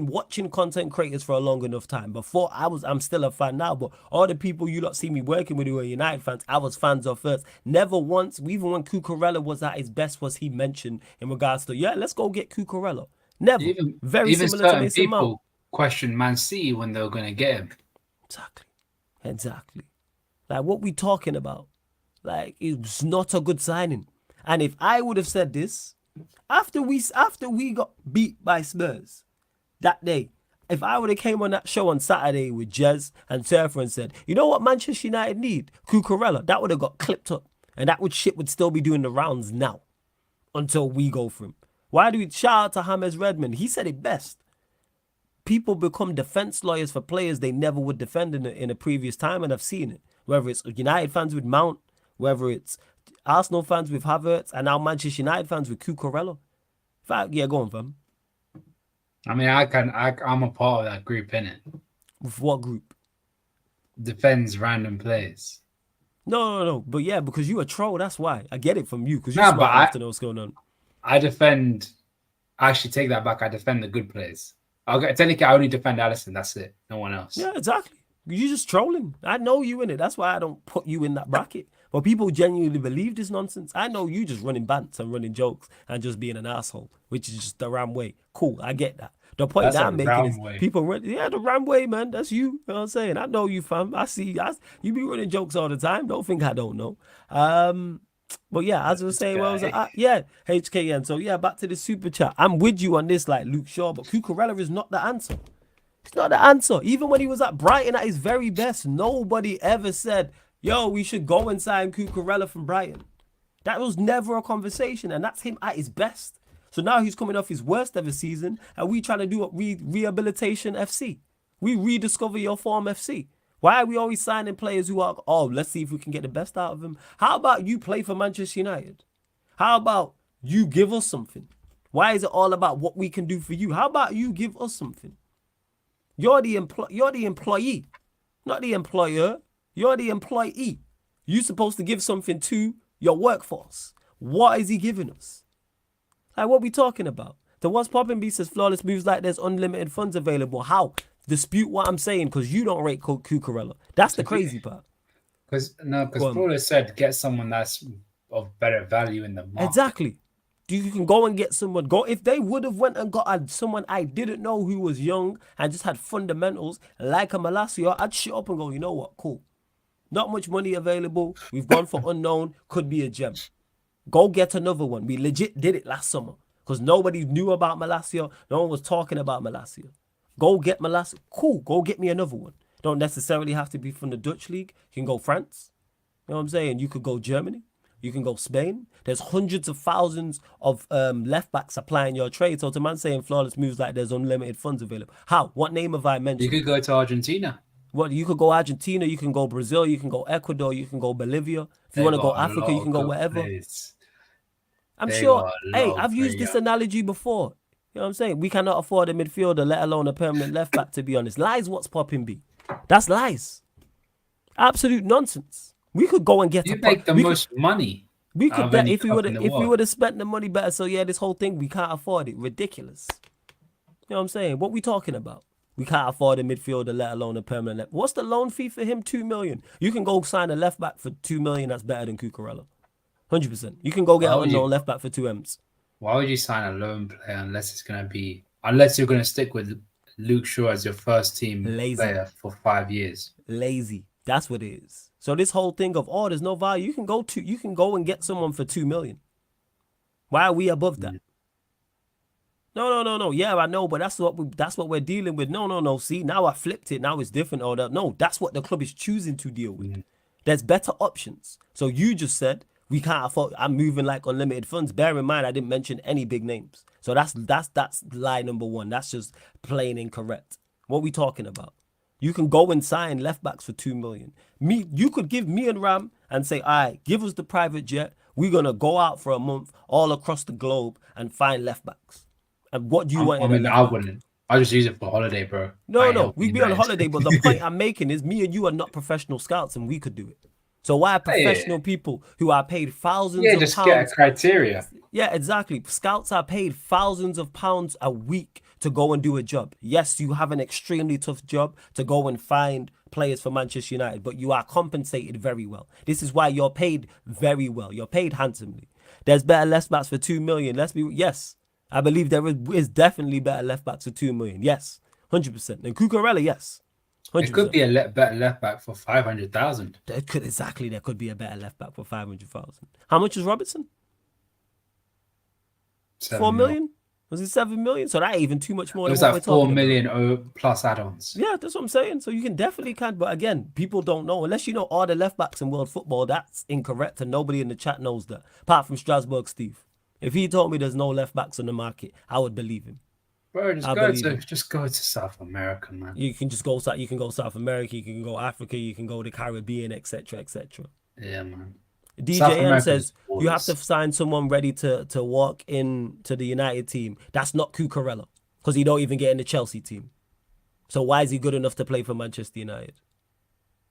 watching content creators for a long enough time. Before I'm still a fan now, but all the people you lot see me working with who are United fans, I was fans of first. Never once, even when Cucurella was at his best, was he mentioned in regards to, let's go get Cucurella. Never. Very similar to Mason Mount. question Man City when they were going to get him. Exactly. Like, what we talking about? Like, it's not a good signing. And if I would have said this after we got beat by Spurs that day, if I would have came on that show on Saturday with Jez and Surfer and said, you know what Manchester United need? Cucurella. That would have got clipped up. And that shit would still be doing the rounds now until we go for him. Why do we shout out to James Redmond? He said it best. People become defense lawyers for players they never would defend in a previous time, and I've seen it. Whether it's United fans with Mount, whether it's Arsenal fans with Havertz, and now Manchester United fans with Cucurella. Yeah, go on, fam. I mean, I'm a part of that group, innit? With what group? Defends random players. No. But yeah, because you a troll, that's why. I get it from you, because you're smart enough to know what's going on. I actually take that back. I defend the good players. Technically, I only defend Alisson. That's it. No one else. Yeah, exactly. You're just trolling. I know you in it. That's why I don't put you in that bracket. But people genuinely believe this nonsense. I know you just running bants and running jokes and just being an asshole, which is just the Ram way. Cool, I get that. The point that I'm making is people run, the Ram way, man. That's you. You know what I'm saying? I know you, fam. I see. You be running jokes all the time. Don't think I don't know. But yeah, as I was saying, HKN. So yeah, back to the super chat. I'm with you on this, like Luke Shaw, but Cucurella is not the answer. It's not the answer. Even when he was at Brighton at his very best, nobody ever said, yo, we should go and sign Cucurella from Brighton. That was never a conversation, and that's him at his best. So now he's coming off his worst ever season, and we trying to do a rehabilitation FC. We rediscover your form FC. Why are we always signing players who are, let's see if we can get the best out of him? How about you play for Manchester United? How about you give us something? Why is it all about what we can do for you? How about you give us something? You're the employee, not the employer. You're the employee. You're supposed to give something to your workforce. What is he giving us? Like, what we talking about? The What's Poppin' B says flawless moves like there's unlimited funds available. How? Dispute what I'm saying because you don't rate Cucurella. That's the crazy part. Because Flawless said get someone that's of better value in the market. Exactly. You can go and get someone. If they would have went and got someone I didn't know who was young and just had fundamentals like a Malacio, I'd shut up and go, you know what? Cool. Not much money available. We've gone for unknown. Could be a gem. Go get another one. We legit did it last summer because nobody knew about Malacio. No one was talking about Malacio. Go get Malacio. Cool. Go get me another one. Don't necessarily have to be from the Dutch league. You can go France. You know what I'm saying? You could go Germany. You can go Spain. There's hundreds of thousands of left backs applying your trade. So to man saying flawless moves like there's unlimited funds available. How? What name have I mentioned? You could go to Argentina. You could go Argentina. You can go Brazil. You can go Ecuador. You can go Bolivia. If you want to go Africa, you can go wherever. I'm sure. Hey, I've used this analogy before. You know what I'm saying? We cannot afford a midfielder, let alone a permanent left back, to be honest. Lies What's Poppin' B. That's lies. Absolute nonsense. We could go and get make the most money. We could if we would have spent the money better. So yeah, this whole thing we can't afford it. Ridiculous. You know what I'm saying? What we talking about? We can't afford a midfielder, let alone a permanent left. What's the loan fee for him? 2 million. You can go sign a left back for 2 million. That's better than Cucurella. 100%. You can go get an unknown left back for 2 M's. Why would you sign a loan player unless you're gonna stick with Luke Shaw as your first team player for 5 years? Lazy. That's what it is. So this whole thing of there's no value. You can go and get someone for 2 million. Why are we above that? No. Yeah, I know, but that's what we're dealing with. No. See, now I flipped it. Now it's different. No, that's what the club is choosing to deal with. There's better options. So you just said we can't afford. I'm moving like unlimited funds. Bear in mind, I didn't mention any big names. So that's lie number one. That's just plain incorrect. What we talking about? You can go and sign left backs for 2 million. You could give me and Ram and say, all right, give us the private jet. We're going to go out for a month all across the globe and find left backs. And what do you want? I wouldn't. I just use it for holiday, bro. No. We'd be on holiday, but the point I'm making is me and you are not professional scouts and we could do it. So why are professional people who are paid thousands of pounds? Just get a criteria. Yeah, exactly. Scouts are paid thousands of pounds a week to go and do a job. Yes, you have an extremely tough job to go and find players for Manchester United, but you are compensated very well. This is why you're paid very well. You're paid handsomely. There's better left backs for 2 million. Yes, I believe there is definitely better left backs for 2 million. Yes, 100%. And Cucurella, yes. 100%. It could be a better left back for 500,000. There could be a better left back for 500,000. How much is Robertson? 4 million? Was it 7 million? So that ain't even too much more. It was than like 4 million plus add-ons. Yeah, that's what I'm saying. So you can definitely but again, people don't know unless you know all the left backs in world football. That's incorrect, and nobody in the chat knows that. Apart from Strasbourg Steve, if he told me there's no left backs on the market, I would believe him. Bro, just go to South America, man. You can just go. You can go South America. You can go Africa. You can go the Caribbean, etc., etc. Yeah, man. DJM says you have to sign someone ready to walk into the United team. That's not Cucurella because he don't even get in the Chelsea team. So why is he good enough to play for Manchester United?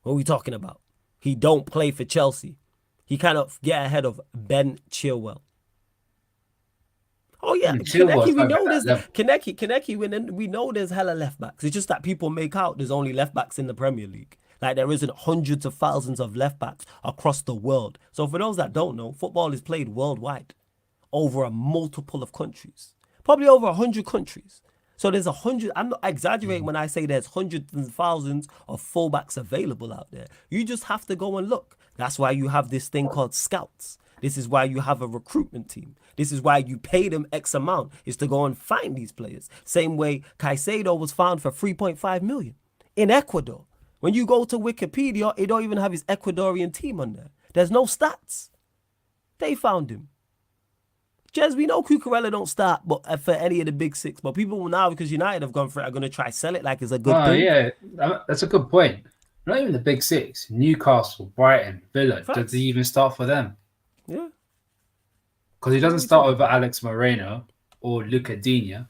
What are we talking about? He don't play for Chelsea. He cannot get ahead of Ben Chilwell. Oh yeah, Kaneki, we know there's Kaneki. We know there's hella left backs. It's just that people make out there's only left backs in the Premier League. Like there isn't hundreds of thousands of left backs across the world. So for those that don't know, football is played worldwide, over a multiple of countries, probably over 100 countries. So there's 100. I'm not exaggerating when I say there's hundreds and thousands of fullbacks available out there. You just have to go and look. That's why you have this thing called scouts. This is why you have a recruitment team. This is why you pay them X amount, is to go and find these players. Same way Caicedo was found for 3.5 million in Ecuador. When you go to Wikipedia, it don't even have his Ecuadorian team on there. There's no stats. They found him. Jez, we know Cucurella don't start but for any of the big six. But people now, because United have gone for it, are going to try sell it like it's a good thing. Yeah, that's a good point. Not even the big six. Newcastle, Brighton, Villa. Facts. Does he even start for them? Yeah. Because he doesn't start over Alex Moreno or Luca Digne.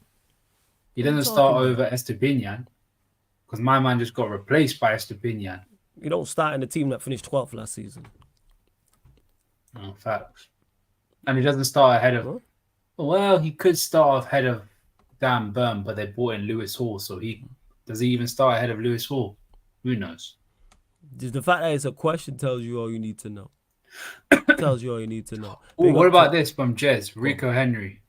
He doesn't start over Estepinian. Because my man just got replaced by Estepinian. You don't start in the team that finished 12th last season. No, facts. And he doesn't start ahead of... What? Well, he could start ahead of Dan Burn, but they brought in Lewis Hall. So does he even start ahead of Lewis Hall? Who knows? Just the fact that it's a question tells you all you need to know. Tells you all you need to know. Ooh, what about this from Jez? Rico Henry.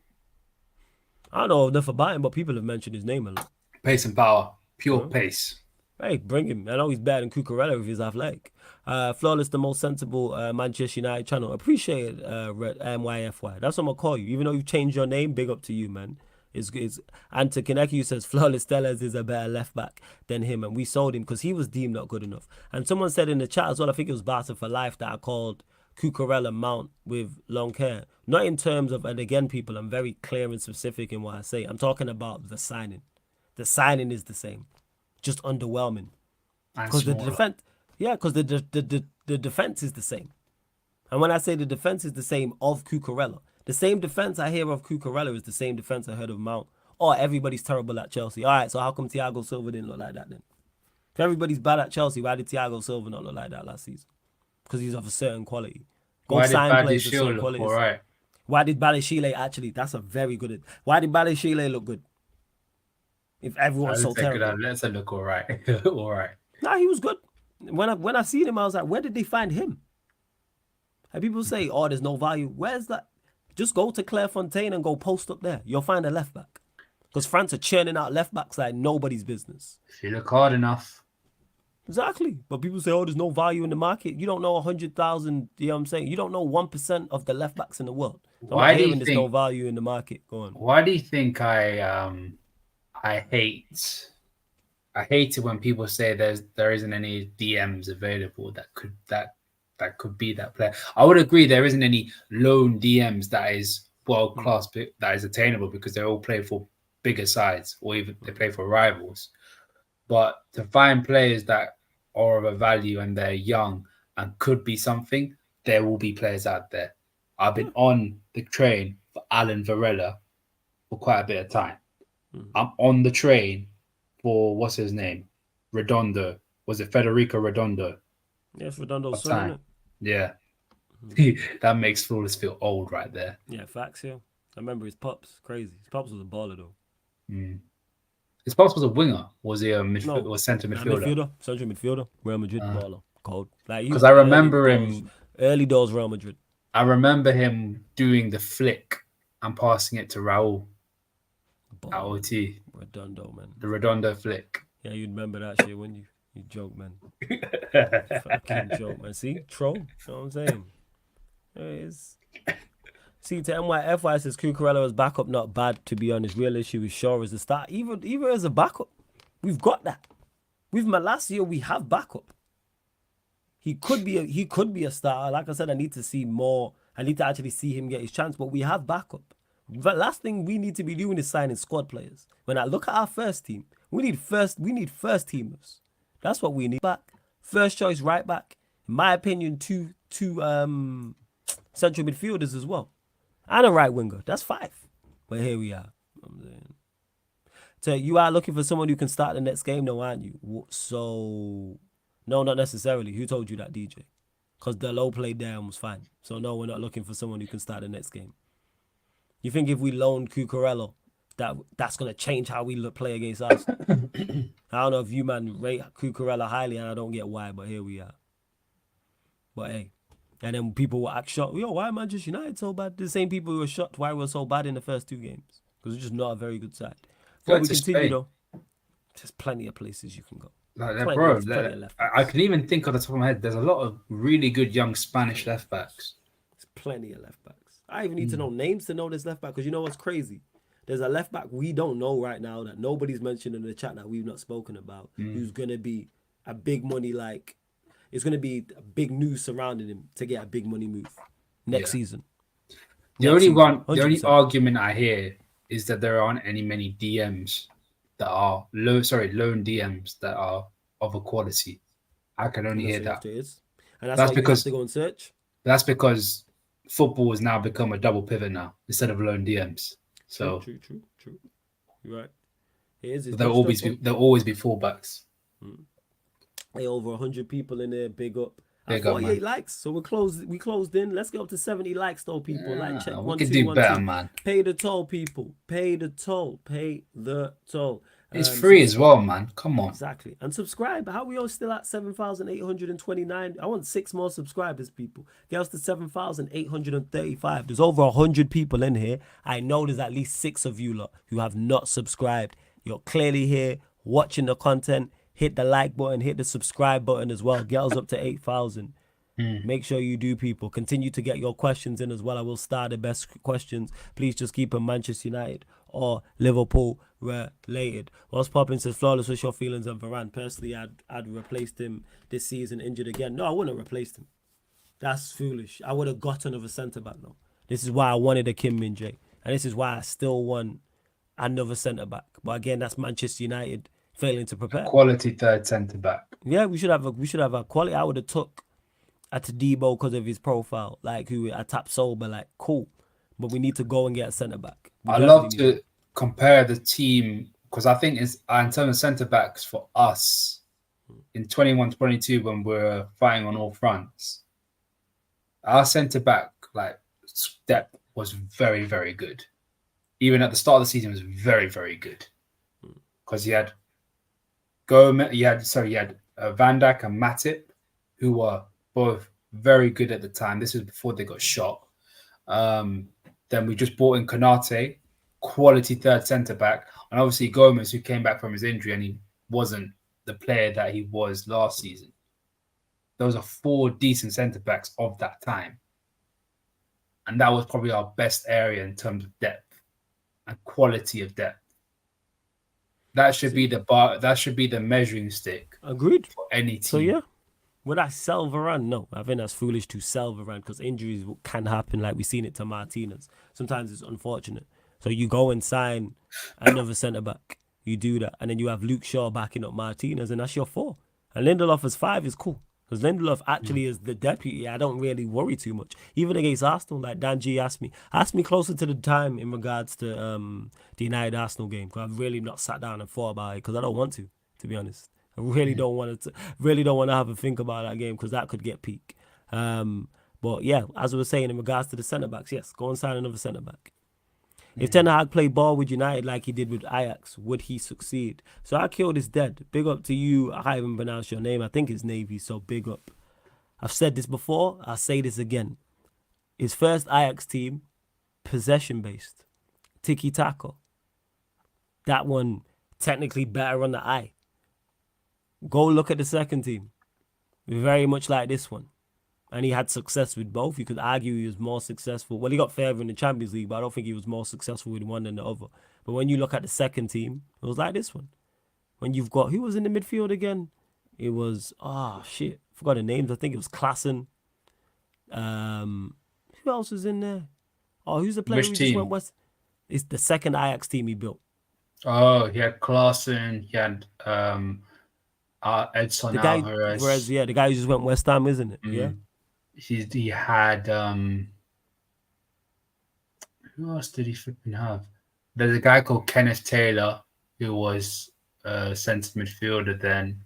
I don't know enough about him, but people have mentioned his name a lot. Pace and power. Pure pace. Hey, bring him. I know he's better than Cucurella if he's athletic. Flawless, the most sensible Manchester United channel. Appreciate it, MYFY. That's what I'm going to call you. Even though you changed your name, big up to you, man. And to Kaneki, who says Flawless Tellers is a better left back than him. And we sold him because he was deemed not good enough. And someone said in the chat as well, I think it was Barca for Life, that I called Cucurella Mount with long hair. Not in terms of, and again, people, I'm very clear and specific in what I say. I'm talking about the signing. The signing is the same. Just underwhelming. Because the defense, because the defense is the same. And when I say the defense is the same of Cucurella, the same defense I hear of Cucurella is the same defense I heard of Mount. Oh, everybody's terrible at Chelsea. All right, so how come Thiago Silva didn't look like that then? If everybody's bad at Chelsea, why did Thiago Silva not look like that last season? Because he's of a certain quality. Why did Badiashile look all right? Why did Badiashile actually? That's a very good. Why did Badiashile look good? If everyone's so terrible, let's look all right. All right. Nah, he was good. When I seen him, I was like, where did they find him? And people say, oh, there's no value. Where's that? Just go to Clairefontaine and go post up there. You'll find a left back. Because France are churning out left backs like nobody's business. If you look hard enough. Exactly. But people say, oh, there's no value in the market. You don't know 100,000, you know what I'm saying? You don't know 1% of the left backs in the world. So why do you think there's no value in the market? Go on. Why do you think I hate it when people say there isn't any DMs available that could be that player. I would agree there isn't any lone DMs that is world class, that is attainable, because they all play for bigger sides or even they play for rivals. But to find players that are of a value and they're young and could be something, there will be players out there. I've been on the train for Alan Varela for quite a bit of time. I'm on the train for, what's his name? Redondo. Was it Federico Redondo? Yes, Redondo's son. Yeah. That makes Flawless feel old right there. Yeah, facts, yeah. I remember his pops. Crazy. His pops was a baller, though. His pops was a winger. Was he a midfield or centre midfielder? Central midfielder. Real Madrid baller. Cold. Because I remember him... Early doors Real Madrid. I remember him doing the flick and passing it to Raul. At OT. Redondo, man. The Redondo flick. Yeah, you'd remember that shit, wouldn't you? You joke, man. Fucking joke, man. See? Troll. You know what I'm saying? There it is. See, to NYFY says Cucurella as backup, not bad, to be honest. Real issue is Shaw as the start. Even as a backup, we've got that. With Malacia, we have backup. He could be a starter. Like I said, I need to see more. I need to actually see him get his chance, but we have backup. The last thing we need to be doing is signing squad players. When I look at our first team, we need first teamers. That's what we need. Back, first choice right back. In my opinion, two central midfielders as well. And a right winger. That's 5. But here we are. So you are looking for someone who can start the next game, no, aren't you? So, no, not necessarily. Who told you that, DJ? Because Delo played there and was fine. So no, we're not looking for someone who can start the next game. You think if we loaned Cucurella, that's going to change how we play against us? I don't know if you, man, rate Cucurella highly, and I don't get why, but here we are. But hey. And then people will act shocked. Yo, why Manchester United so bad? The same people who were shocked why we were so bad in the first 2 games. Because we're just not a very good side. Before we continue, though, there's plenty of places you can go. I can even think on the top of my head, there's a lot of really good young Spanish left backs. There's plenty of left backs. I even need to know names to know this left back, because you know what's crazy? There's a left back we don't know right now that nobody's mentioned in the chat that we've not spoken about, who's going to be a big money, like, it's going to be a big news surrounding him to get a big money move next season. The only argument I hear is that there aren't many DMs that are loan DMs that are of a quality. I can only hear that. And that's because you have to go and search. That's because football has now become a double pivot now instead of loan DMs. So true. You're right. It is. There'll always be fullbacks. Hey, over 100 people in there. Big up. 48 likes. So we closed in. Let's get up to 70 likes though, people. Like, check 1, 2, 1, 2. Man. Pay the toll, people. Pay the toll. It's free as well, man. Come on. Exactly. And subscribe. How we all still at 7,829? I want 6 more subscribers, people. Get us to 7,835. There's over 100 people in here. I know there's at least 6 of you lot who have not subscribed. You're clearly here watching the content. Hit the like button, hit the subscribe button as well. Get us up to 8,000. Make sure you do, people. Continue to get your questions in as well. I will start the best questions. Please just keep them Manchester United or Liverpool related. What's popping says, Flawless, what's your feelings on Varane? Personally, I'd replaced him this season, injured again. No, I wouldn't have replaced him. That's foolish. I would have got another centre-back, though. This is why I wanted a Kim Min-jae. And this is why I still want another centre-back. But again, that's Manchester United failing to prepare. A quality third centre back. Yeah, we should have a quality. I would have took at Debo because of his profile, like who I tap sober, like cool. But we need to go and get a centre back. I love to compare the team because I think it's in terms of centre backs for us in 21-22 when we're fighting on all fronts. Our centre back like depth was very, very good. Even at the start of the season, it was very, very good because you had Van Dijk and Matip, who were both very good at the time. This was before they got shot. Then we just brought in Konate, quality third centre back, and obviously Gomez, who came back from his injury and he wasn't the player that he was last season. Those are 4 decent centre backs of that time, and that was probably our best area in terms of depth and quality of depth. That should be the bar. That should be the measuring stick. Agreed. For any team. So yeah, would I sell Varane? No, I think that's foolish to sell Varane because injuries can happen. Like we've seen it to Martinez. Sometimes it's unfortunate. So you go and sign another centre back. You do that, and then you have Luke Shaw backing up Martinez, and that's your 4. And Lindelof as 5 is cool because Lindelof actually is the deputy. I don't really worry too much. Even against Arsenal, like Dan G asked me closer to the time in regards to the United Arsenal game. Because I've really not sat down and thought about it because I don't want to be honest. I really don't want to have a think about that game because that could get peak. But yeah, as I was saying in regards to the centre backs, yes, go and sign another centre back. If Ten Hag played ball with United like he did with Ajax, would he succeed? So I killed is dead. Big up to you. I can't even pronounce your name. I think it's Navy, so big up. I've said this before. I'll say this again. His first Ajax team, possession-based. Tiki-taka. That one technically better on the eye. Go look at the second team. Very much like this one. And he had success with both. You could argue he was more successful. Well, he got further in the Champions League, but I don't think he was more successful with one than the other. But when you look at the second team, it was like this one. When you've got, who was in the midfield again? It was, shit. I forgot the names. I think it was Klassen. Who else was in there? Oh, who's the player Which who team? just went west? It's the second Ajax team he built. Oh, he had Klaassen, he had Edson The guy, Alvarez. the guy who just went West Ham, isn't it? Yeah. He had who else did he flipping have? There's a guy called Kenneth Taylor who was centre midfielder then.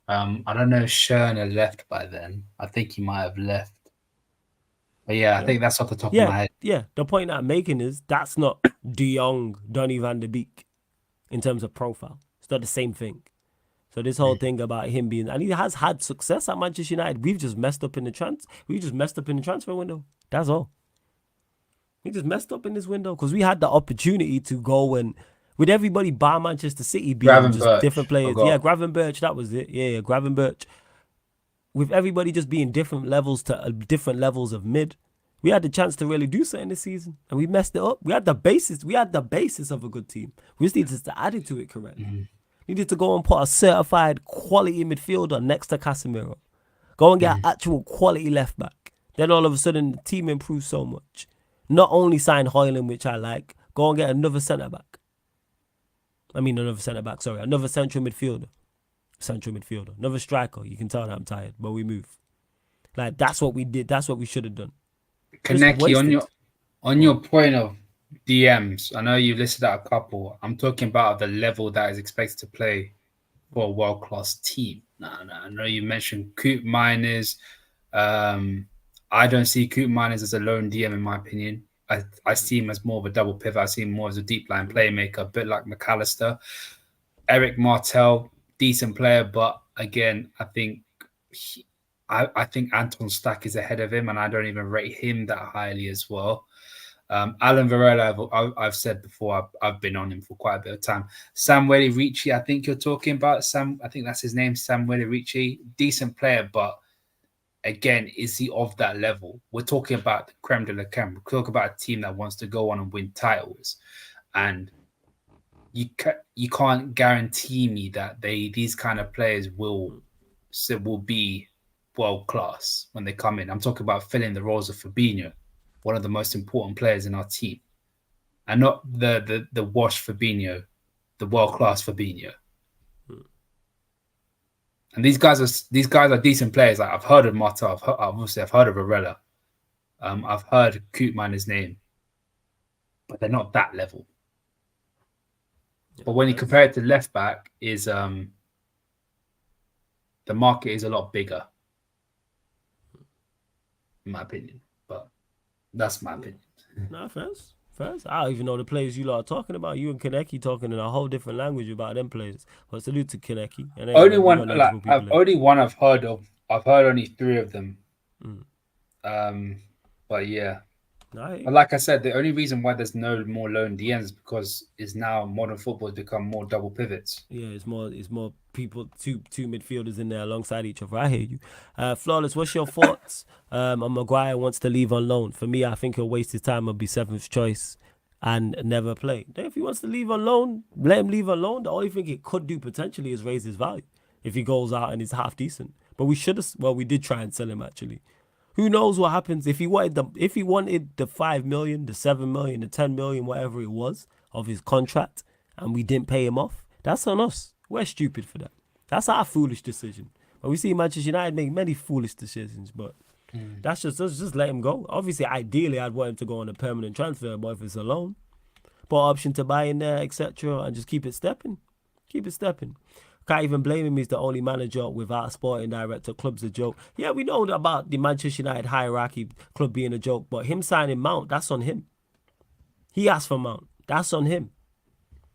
I don't know if Schürrle left by then. I think he might have left. But yeah, I think that's off the top of my head. Yeah, the point that I'm making is that's not De Jong, Donny van de Beek in terms of profile. It's not the same thing. So this whole thing about him being, and he has had success at Manchester United. We've just messed up in the transfer window. That's all. We just messed up in this window because we had the opportunity to go and with everybody bar Manchester City being just different players. Yeah, Gravenberch, that was it. Yeah, Gravenberch. With everybody just being different levels of mid, we had the chance to really do something this season, and we messed it up. We had the basis. Of a good team. We just needed to add it to it correctly. Needed to go and put a certified quality midfielder next to Casemiro. Go and get an actual quality left back. Then all of a sudden the team improves so much. Not only sign Højlund, which I like, go and get another centre back. Another central midfielder. Another striker. You can tell that I'm tired, but we move. Like, that's what we did. That's what we should have done. Kaneki, on your point of DMs, I know you listed out a couple. I'm talking about the level that is expected to play for a world-class team. I know you mentioned Coop Miners. I don't see Coop Miners as a lone DM, in my opinion. I see him as more of a double pivot. I see him more as a deep line playmaker, a bit like McAllister. Eric Martel, decent player, but again, I think Anton Stack is ahead of him, and I don't even rate him that highly as well. Alan Varela, I've said before, I've been on him for quite a bit of time. Samuel Ricci, I think you're talking about. I think that's his name, Samuel Ricci. Decent player, but again, is he of that level? We're talking about the creme de la creme. We're talking about a team that wants to go on and win titles. And you can't guarantee me that these kind of players will be world class when they come in. I'm talking about filling the roles of Fabinho, one of the most important players in our team, and not the wash Fabinho, the world class Fabinho. And these guys are decent players. Like, I've heard of Mata, I've heard of Varela, I've heard Koopman's name, but they're not that level. But when you compare it to left back, is the market is a lot bigger, in my opinion. But that's my opinion. No, first. I don't even know the players you lot are talking about. You and Kaneki talking in a whole different language about them players. But salute to Kaneki. Only one I've heard of. I've heard only 3 of them. But yeah. But like I said, the only reason why there's no more lone DMs is because now modern football has become more double pivots. Yeah, it's more people, two midfielders in there alongside each other. I hear you. Flawless, what's your thoughts? Maguire wants to leave on loan. For me, I think he'll waste his time and be 7th choice and never play. If he wants to leave on loan, let him leave on loan. The only thing it could do potentially is raise his value if he goes out and is half decent. But we did try and sell him actually. Who knows what happens if he wanted the 5 million, the 7 million, the 10 million, whatever it was of his contract, and we didn't pay him off. That's on us. We're stupid for that. That's our foolish decision. But we see Manchester United make many foolish decisions, but let's just let him go. Obviously, ideally, I'd want him to go on a permanent transfer, but if it's a loan, put option to buy in there, etc., and just keep it stepping. Can't even blame him. He's the only manager without a sporting director. Club's a joke. Yeah, we know about the Manchester United hierarchy, club being a joke, but him signing Mount, that's on him. He asked for Mount. That's on him.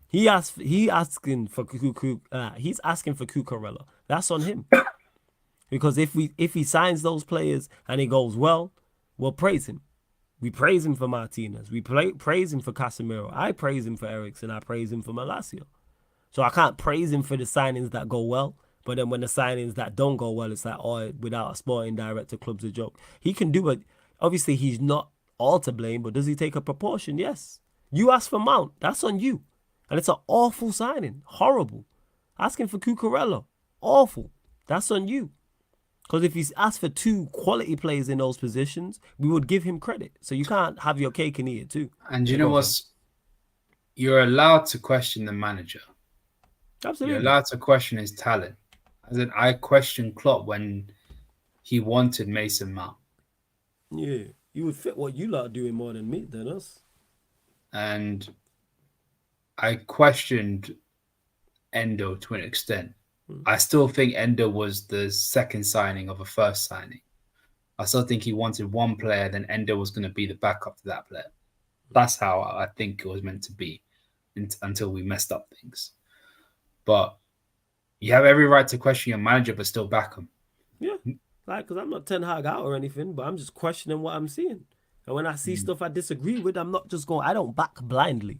He's asking for Cucurella. That's on him. Because if he signs those players and it goes well, we'll praise him. We praise him for Martinez. We praise him for Casemiro. I praise him for Eriksen. I praise him for Malacia. So I can't praise him for the signings that go well. But then when the signings that don't go well, it's like, oh, without a sporting director, club's a joke. He can do it. Obviously, he's not all to blame, but does he take a proportion? Yes. You asked for Mount. That's on you. And it's an awful signing. Horrible. Asking for Cucurella. Awful. That's on you. Because if he's asked for 2 quality players in those positions, we would give him credit. So you can't have your cake and eat it too. And you know what's... You're allowed to question the manager. Absolutely. You're allowed to question his talent. As in, I questioned Klopp when he wanted Mason Mount. Yeah. You would fit what you lot are doing more than us. And I questioned Endo to an extent. I still think Endo was the second signing of a first signing. I still think he wanted one player, then Endo was going to be the backup to that player. That's how I think it was meant to be until we messed up things. But you have every right to question your manager, but still back him. Yeah, like, because I'm not Ten Hag out or anything, but I'm just questioning what I'm seeing. And when I see stuff I disagree with, I'm not just going, I don't back blindly.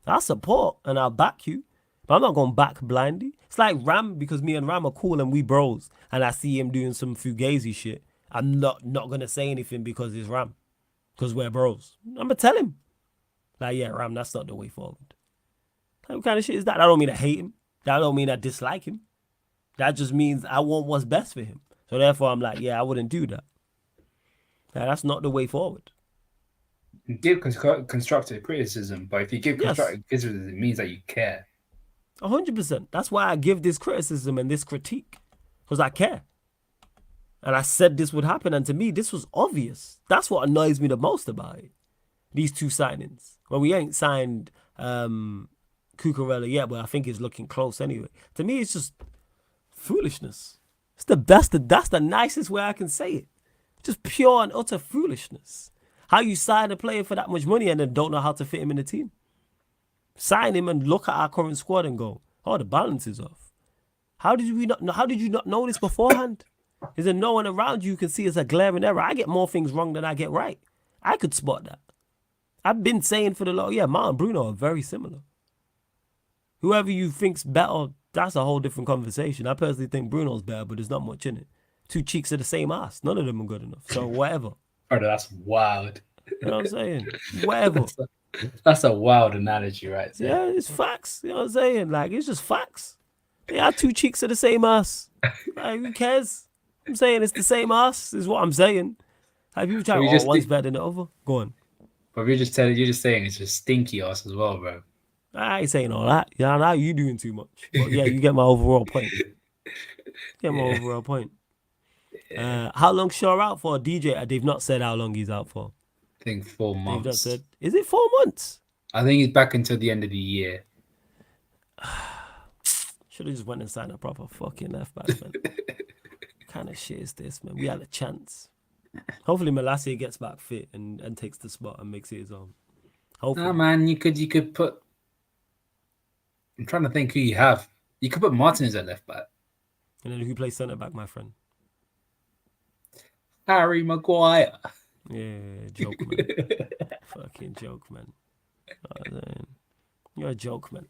I support and I'll back you. But I'm not going back blindly. It's like Ram, because me and Ram are cool and we bros, and I see him doing some fugazi shit. I'm not going to say anything because it's Ram, because we're bros. I'm going to tell him. Like, yeah, Ram, that's not the way forward. Like, what kind of shit is that? I don't mean I hate him. That don't mean I dislike him. That just means I want what's best for him. So therefore, I'm like, yeah, I wouldn't do that. Like, that's not the way forward. Give constructive criticism, but if you give constructive criticism, it means that you care. 100%. That's why I give this criticism and this critique, because I care. And I said this would happen, and to me, this was obvious. That's what annoys me the most about it. These 2 signings. Well, we ain't signed Cucurella yet, but I think it's looking close anyway. To me, it's just foolishness. It's the best. That's the nicest way I can say it. Just pure and utter foolishness. How you sign a player for that much money and then don't know how to fit him in the team? Sign him and look at our current squad and go, oh, the balance is off. How did you not know this beforehand? Is there no one around you who can see it's a glaring error? I get more things wrong than I get right. I could spot that. I've been saying for the long, yeah, Mount and Bruno are very similar. Whoever you think's better, that's a whole different conversation. I personally think Bruno's better, but there's not much in it. 2 cheeks of the same ass. None of them are good enough. So whatever. Oh, that's wild. You know what I'm saying? Whatever. That's a wild analogy, right? So. Yeah, it's facts. You know what I'm saying? Like, it's just facts. They are 2 cheeks of the same ass. Like, who cares? I'm saying it's the same ass, is what I'm saying. Like, people try, one's better than the other. Go on. But you're just saying it's just stinky ass as well, bro. I ain't saying all that. Yeah, now you doing too much. But yeah, you get my overall point. Yeah. How long Shaw out for? DJ, they've not said how long he's out for. I think 4 months. They've not said. Is it 4 months? I think he's back until the end of the year. Should have just went and signed a proper fucking left back, man. What kind of shit is this, man? We had a chance. Hopefully Malacia gets back fit and takes the spot and makes it his own. Hopefully. Nah, man, you could put... I'm trying to think who you have. You could put Martinez at left back. And then who plays centre back, my friend? Harry Maguire. Yeah, joke, man. Fucking joke, man. You're a joke, man.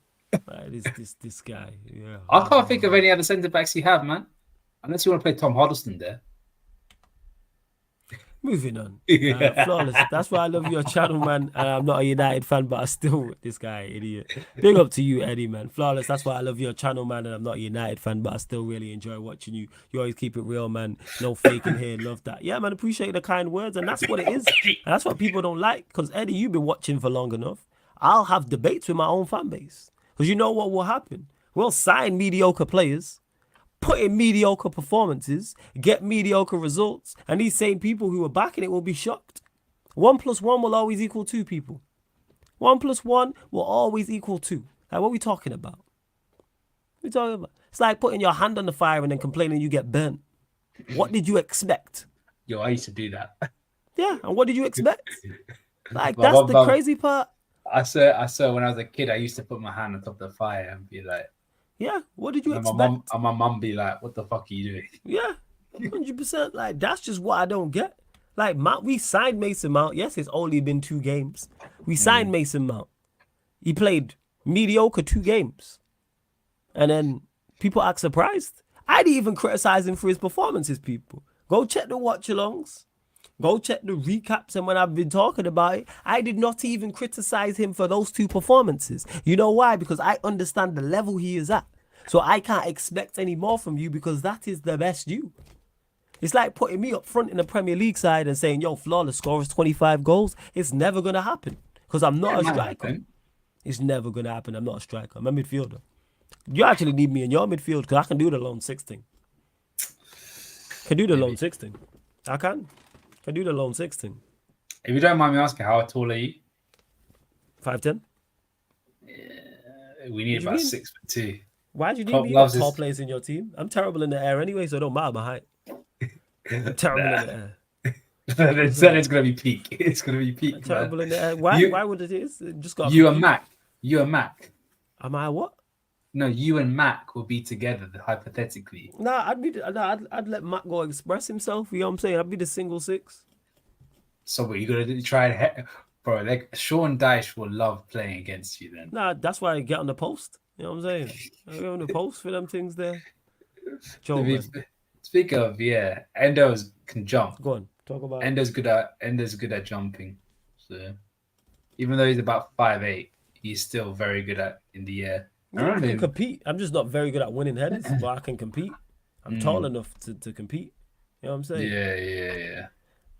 This guy. Yeah. I can't think of any other centre backs you have, man. Unless you want to play Tom Huddleston there. Moving on. Flawless. That's why I love your channel, man. I'm not a United fan, but I still, this guy, idiot. Big up to you, Eddie, man. Flawless. That's why I love your channel, man. And I'm not a United fan, but I still really enjoy watching you. You always keep it real, man. No faking here. Love that. Yeah, man. Appreciate the kind words. And that's what it is. And that's what people don't like. Because, Eddie, you've been watching for long enough. I'll have debates with my own fan base. Because you know what will happen? We'll sign mediocre players, put in mediocre performances, get mediocre results, and these same people who are backing it will be shocked. 1 + 1 will always equal 2 people. 1 + 1 will always equal 2. Like, what are we talking about? What are we talking about? It's like putting your hand on the fire and then complaining you get burnt. What did you expect? Yo, I used to do that. Yeah, and what did you expect? Like, that's the crazy part. I saw when I was a kid, I used to put my hand on top of the fire and be like, yeah, what did you expect? My mum be like, what the fuck are you doing? Yeah, 100%. Like, that's just what I don't get. Like, we signed Mason Mount. Yes, it's only been 2 games. We signed Mason Mount. He played mediocre 2 games. And then people act surprised. I didn't even criticize him for his performances, people. Go check the watch-alongs. Go check the recaps, and when I've been talking about it, I did not even criticize him for those 2 performances. You know why? Because I understand the level he is at. So I can't expect any more from you because that is the best you. It's like putting me up front in the Premier League side and saying, yo, flawless scorers 25 goals. It's never going to happen because I'm not a striker. It's never going to happen. I'm not a striker. I'm a midfielder. You actually need me in your midfield because I can do the lone 16. Can do the lone 16. I can do the lone 16. If you don't mind me asking, how tall are you? 5'10". We need about 6'2". Why do you need me to tall players in your team? I'm terrible in the air anyway, so it don't matter my height. I'm terrible in the air. Then it's gonna be peak. It's gonna be peak. Terrible in the air. Why would it is? It just got you and Mac. You and Mac. Am I what? No, you and Mac will be together hypothetically. I'd let Mac go express himself. You know what I'm saying? I'd be the single 6. So what you gonna try, bro? Like Sean Dyche will love playing against you then. Nah, that's why I get on the post. You know what I'm saying? I get on the post for them things there. Speak of Endo can jump. Go on, talk about. Endo's good at jumping. So even though he's about 5'8", he's still very good at in the air. I can compete. I'm just not very good at winning headers, but I can compete. I'm tall enough to compete. You know what I'm saying? Yeah.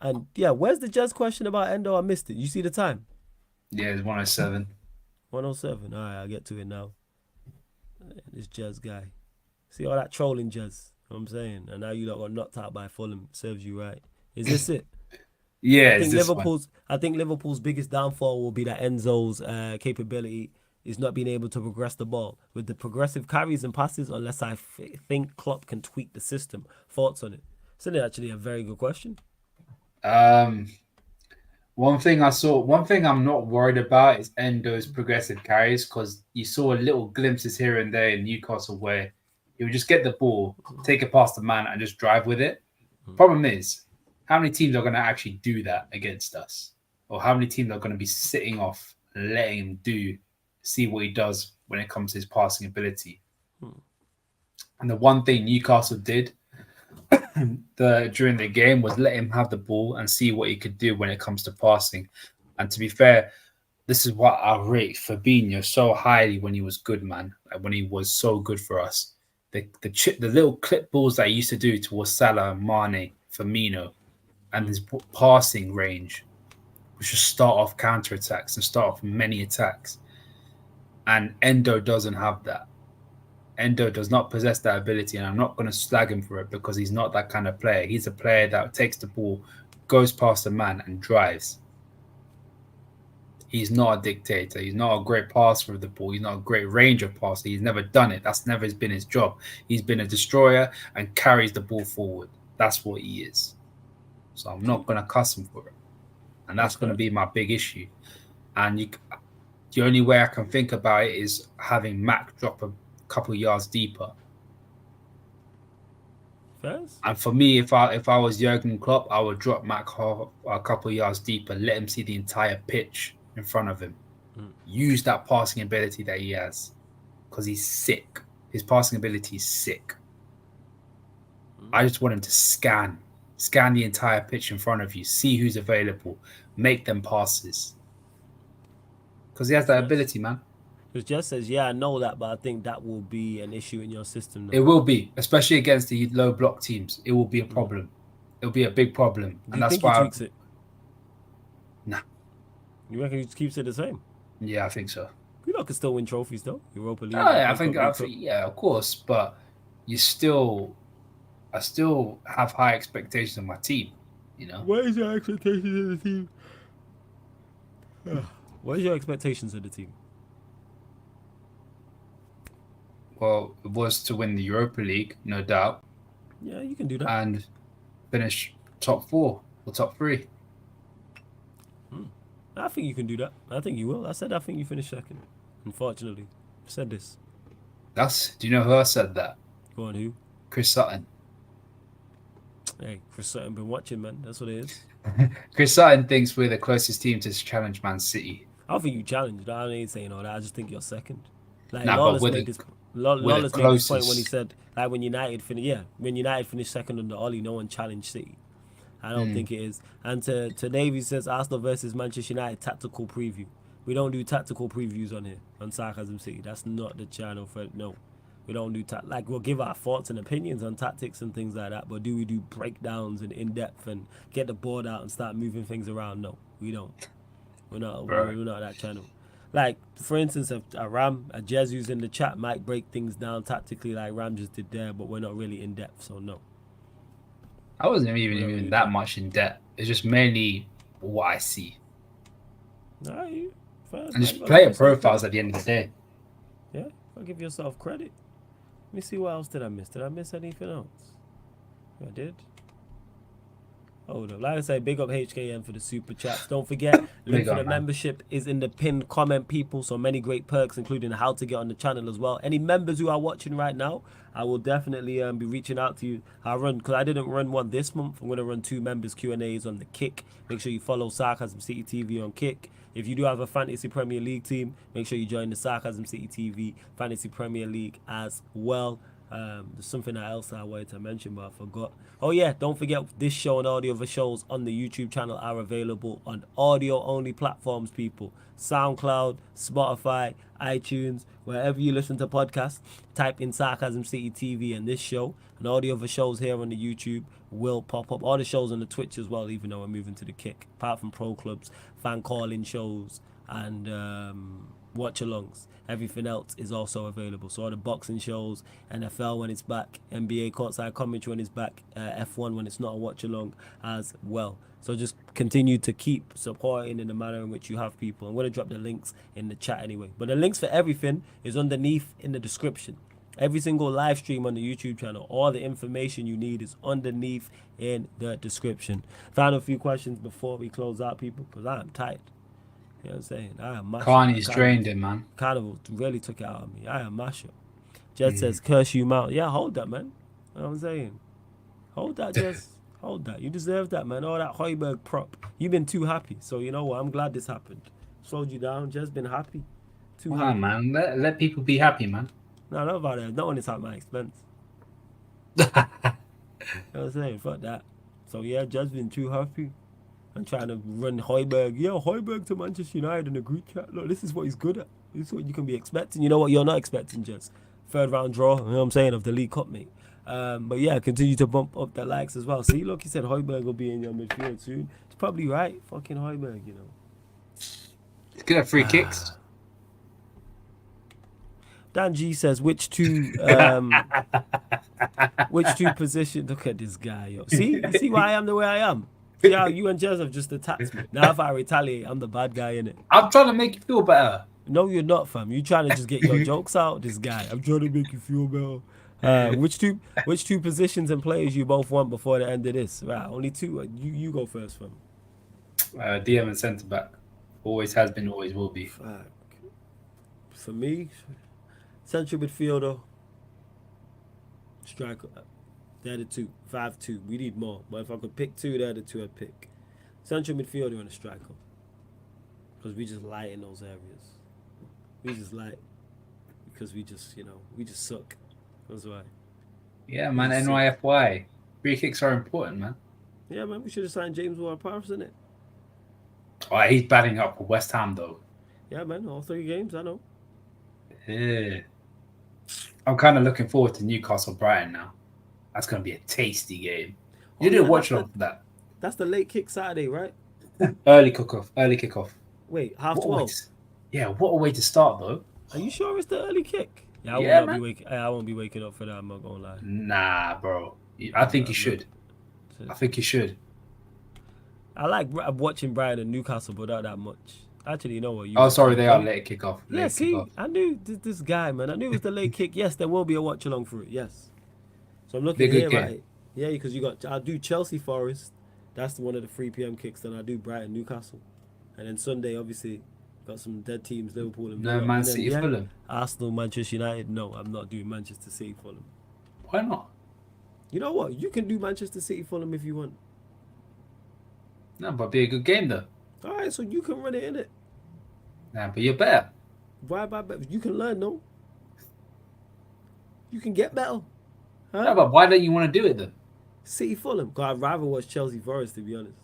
And where's the jazz question about Endo? I missed it. You see the time? Yeah, it's 107. 107. All right, I'll get to it now. This jazz guy. See all that trolling jazz. You know what I'm saying? And now you lot got knocked out by Fulham. Serves you right. Is this it? Yeah, I think Liverpool's biggest downfall will be that Enzo's capability is not being able to progress the ball with the progressive carries and passes unless I think Klopp can tweak the system. Thoughts on it? It's actually a very good question. One thing I'm not worried about is Endo's progressive carries, because you saw little glimpses here and there in Newcastle where he would just get the ball, take it past the man and just drive with it. Problem is, how many teams are going to actually do that against us? Or how many teams are going to be sitting off and letting him see what he does when it comes to his passing ability? And the one thing Newcastle did during the game was let him have the ball and see what he could do when it comes to passing. And to be fair, this is what I rate Fabinho so highly when he was good, man. Like when he was so good for us. The little clip balls that he used to do towards Salah, Mane, Firmino, and his passing range, which should start off counter-attacks and start off many attacks. And Endo doesn't have that. Endo does not possess that ability, and I'm not going to slag him for it because he's not that kind of player. He's a player that takes the ball, goes past the man, and drives. He's not a dictator. He's not a great passer of the ball. He's not a great range of passer. He's never done it. That's never been his job. He's been a destroyer and carries the ball forward. That's what he is. So I'm not going to cuss him for it. And that's going to be my big issue. And the only way I can think about it is having Mac drop a couple of yards deeper. First? And for me, if I was Jurgen Klopp, I would drop Mac a couple of yards deeper, let him see the entire pitch in front of him. Use that passing ability that he has, because he's sick. His passing ability is sick. I just want him to scan the entire pitch in front of you, see who's available, make them passes. Because he has that ability, man. Because Jess says, I know that, but I think that will be an issue in your system. It will be, especially against the low block teams. It will be a problem. It'll be a big problem. Do you think he tweaks it? Nah. You reckon he just keeps it the same? Yeah, I think so. You lot can still win trophies, though. Europa League. Oh, yeah, I think, yeah, of course. But I still have high expectations of my team, you know? What is your expectations of the team? What is your expectations of the team? Well, it was to win the Europa League, no doubt. Yeah, you can do that. And finish top 4 or top 3. I think you can do that. I think you will. I think you finish second. Unfortunately, I said this. Do you know who else said that? Go on, who? Chris Sutton. Hey, Chris Sutton been watching, man. That's what it is. Chris Sutton thinks we're the closest team to challenge Man City. I don't think you challenged. I ain't saying all that. I just think you're second. Like, but Lawless made this point when he closest. said, like, when United finished second under Ollie, no one challenged City. I don't think it is. And to Davey says Arsenal versus Manchester United tactical preview. We don't do tactical previews on here on Sarcasm City. That's not the channel for it. No, we don't do like we'll give our thoughts and opinions on tactics and things like that. But do we do breakdowns and in depth and get the board out and start moving things around? No, we don't. We're not that channel. Like, for instance, a Jesu's in the chat might break things down tactically like Ram just did there, but we're not really in depth, so no. I wasn't even that much in depth. It's just mainly what I see. Right, first, And just player profiles at the end of the day. Yeah, I'll give yourself credit. Let me see what else did I miss. Did I miss anything else? I did. Hold up. Like I say, big up HKM for the super chats. Don't forget, link for the membership is in the pinned comment, people. So many great perks, including how to get on the channel as well. Any members who are watching right now, I will definitely be reaching out to you. Because I didn't run one this month. I'm going to run 2 members Q&As on the Kick. Make sure you follow Sarcasm City TV on Kick. If you do have a Fantasy Premier League team, make sure you join the Sarcasm City TV Fantasy Premier League as well. There's something else I wanted to mention, but I forgot. Oh yeah, don't forget this show and all the other shows on the YouTube channel are available on audio-only platforms, people. SoundCloud, Spotify, iTunes, wherever you listen to podcasts, type in Sarcasm City TV and this show, and all the other shows here on the YouTube will pop up. All the shows on the Twitch as well, even though we're moving to the Kick. Apart from Pro Clubs, fan calling shows, and watch-alongs. Everything else is also available. So all the boxing shows, NFL when it's back, NBA courtside commentary when it's back, F1 when it's not a watch-along as well. So just continue to keep supporting in the manner in which you have people. I'm going to drop the links in the chat anyway. But the links for everything is underneath in the description. Every single live stream on the YouTube channel, all the information you need is underneath in the description. Final few questions before we close out, people, because I am tired. You know what I'm saying? I am mashed. Carney's drained him, man. Carnival really took it out of me. I am mashed. Jed says, curse you mount. Yeah, hold that, man. You know what I'm saying? Hold that, just hold that. You deserve that, man. All that Højbjerg prop. You've been too happy. So, you know what? I'm glad this happened. Slowed you down. Just been happy. Too happy. Man. Let people be happy, man. No, not about that. No one is at my expense. You know what I'm saying? Fuck that. So, yeah, just been too happy. I'm trying to run Højbjerg. Yeah, Højbjerg to Manchester United in the group chat. Look, this is what he's good at. This is what you can be expecting. You know what you're not expecting, just 3rd round draw, you know what I'm saying, of the League Cup, mate. But yeah, continue to bump up the likes as well. See, look, he said Højbjerg will be in your midfield soon. He's probably right. Fucking Højbjerg, you know. He's good at free kicks. Dan G says, which two positions? Look at this guy, yo. See why I am the way I am? See how you and Jez have just attacked me. Now if I retaliate, I'm the bad guy, innit? I'm trying to make you feel better. No, you're not, fam. You trying to just get your jokes out, this guy. I'm trying to make you feel better. Which two positions and players you both want before the end of this? Right, only 2. You go first, fam. DM and centre back. Always has been, always will be. Fuck. For me, central midfielder, striker. They're the 2. 5-2. We need more. But if I could pick 2, they're the 2 I'd pick. Central midfielder and a striker. Because we just light in those areas. We just light. Because we just, we just suck. That's why. Yeah, man. NYFY. Free kicks are important, man. Yeah, man. We should have signed James Ward-Prowse, innit? Oh, he's batting up for West Ham, though. Yeah, man. All 3 games, I know. Yeah. I'm kind of looking forward to Newcastle Brighton now. That's going to be a tasty game. You didn't watch for that. That's the late kick Saturday, right? Early kickoff. Wait, 12:30? Yeah, what a way to start, though. Are you sure it's the early kick? Yeah, I won't be waking up for that, I'm not going to lie. Nah, bro. I think you should. I like watching Brighton and Newcastle, but not that much. Actually, you know what? They are late kickoff. Yeah, see, I knew this guy, man. I knew it was the late kick. Yes, there will be a watch along for it. Yes. So I'm looking here, right? Yeah, because I'll do Chelsea Forest. That's one of the 3 p.m. kicks. Then I'll do Brighton Newcastle. And then Sunday, obviously, got some dead teams, Liverpool and no, Man City, Fulham. Arsenal, Manchester United. No, I'm not doing Manchester City, Fulham. Why not? You know what? You can do Manchester City, Fulham if you want. No, but it'd be a good game, though. All right, so you can run it in it. Nah, but you're better. Why? You can learn, no? You can get better. Huh? No, but why don't you want to do it then? City Fulham. God, I'd rather watch Chelsea Forest, to be honest.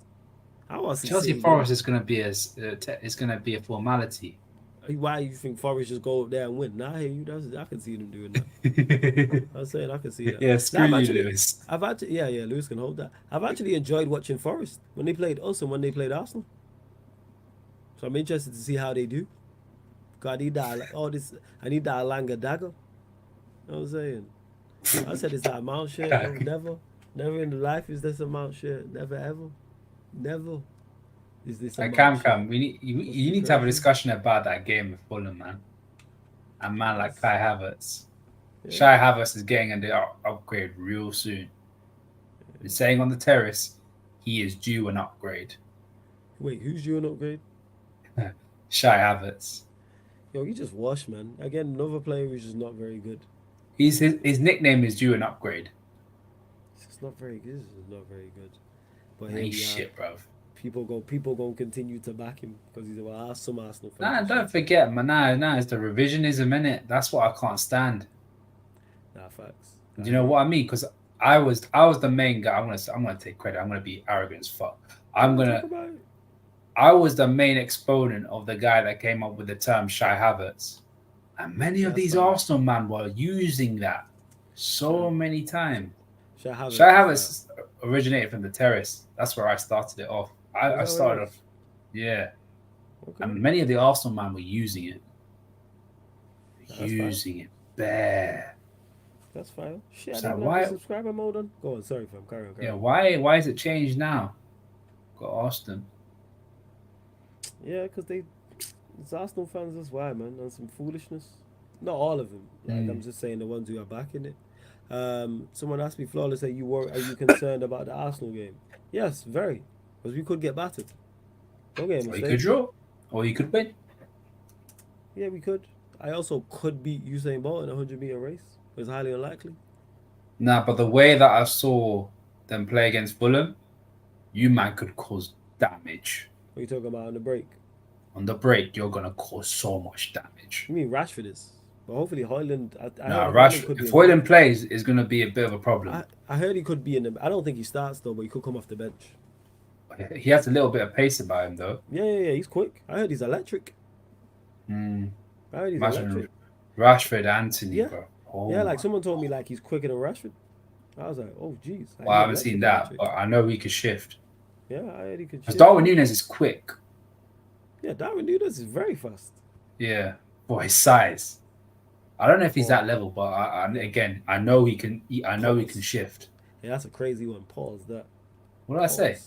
I want to see Chelsea City Forest is going to be a formality. Why you think Forest just go up there and win? Nah, I hear you. I can see them doing that. I'm saying I can see that. Yeah, screw you, Lewis. I've actually, yeah, Lewis can hold that. I've actually enjoyed watching Forest when they played us and when they played Arsenal. So I'm interested to see how they do. God, I need that. I need that Alanga dagger. You know what I'm saying? I said it's that amount shit. Never in life is this amount shit. Never ever, never is this amount shit. Cam, you need to have a discussion about that game with Fulham, man. A man like Kai Havertz. Yeah. Shai Havertz is getting the upgrade real soon. They're saying on the terrace, he is due an upgrade. Wait, who's due an upgrade? Shai Havertz. Yo, he just washed, man. Again, another player who's just not very good. His nickname is due an upgrade. It's not very good. It's not very good. But he's shit, bro. People gonna continue to back him because he's some Arsenal fans. Nah, don't forget, man. Nah, it's the revisionism, innit? That's what I can't stand. Nah, facts. Do you know what I mean? Because I was the main guy. I'm gonna take credit. I'm gonna be arrogant as fuck. I was the main exponent of the guy that came up with the term Shai Havertz. And many of these Arsenal man were using that so many times. Shai Havertz originated from the terrace. That's where I started it off. I started off, yeah. Okay. And many of the Arsenal man were using it. It bare. That's fine. Shit, I didn't have subscriber mode on. Go on, sorry fam, carry on. Yeah, why is it changed now? Got Austin. Yeah, because it's Arsenal fans, that's why, man, and some foolishness. Not all of them. Like I'm just saying the ones who are backing it. Someone asked me, Flawless, are you concerned about the Arsenal game? Yes, very. Because we could get battered. Don't get a mistake. Or you could draw. Or you could win. Yeah, we could. I also could beat Usain Bolt in a 100-meter race. It's highly unlikely. Nah, but the way that I saw them play against Fulham, you man could cause damage. What are you talking about on the break? On the break, you're going to cause so much damage. You mean Rashford is? But hopefully Højlund... Rashford, if Højlund plays, it's going to be a bit of a problem. I heard he could be in the... I don't think he starts, though, but he could come off the bench. He has a little bit of pace about him, though. Yeah, he's quick. I heard he's electric. I heard he's electric. Rashford, Anthony, bro. Oh, yeah, like someone told me like he's quicker than Rashford. I was like, oh, jeez. Well, I haven't seen that, but I know he could shift. Yeah, I heard he could shift. Because Darwin Nunez is quick. Yeah, Darwin Nunez is very fast. Yeah, for his size. I don't know if he's that level, but I know he can. I know he can shift. Yeah, that's a crazy one. Pause that. What did I say?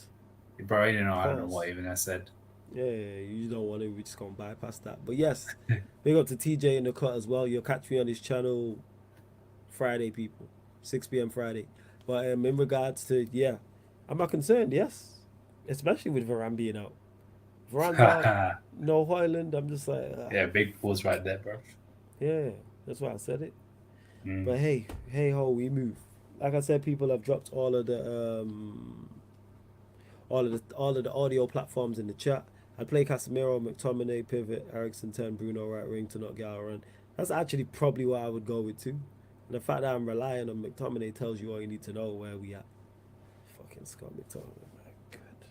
Bro, I don't know what even I said. Yeah, you don't want to. We're just going to bypass that. But yes, big up to TJ in the cut as well. You'll catch me on his channel Friday, people. 6 p.m. Friday. But in regards to, I'm not concerned, yes. Especially with Varane being out. Varane's out, no Højlund. I'm just like... yeah, big pause right there, bro. Yeah, that's why I said it. But hey ho, we move. Like I said, people have dropped all of the audio platforms in the chat. I'd play Casemiro, McTominay, pivot, Eriksen 10, Bruno right wing to not get out run. That's actually probably what I would go with too. And the fact that I'm relying on McTominay tells you all you need to know where we at. Fucking Scott McTominay, my god.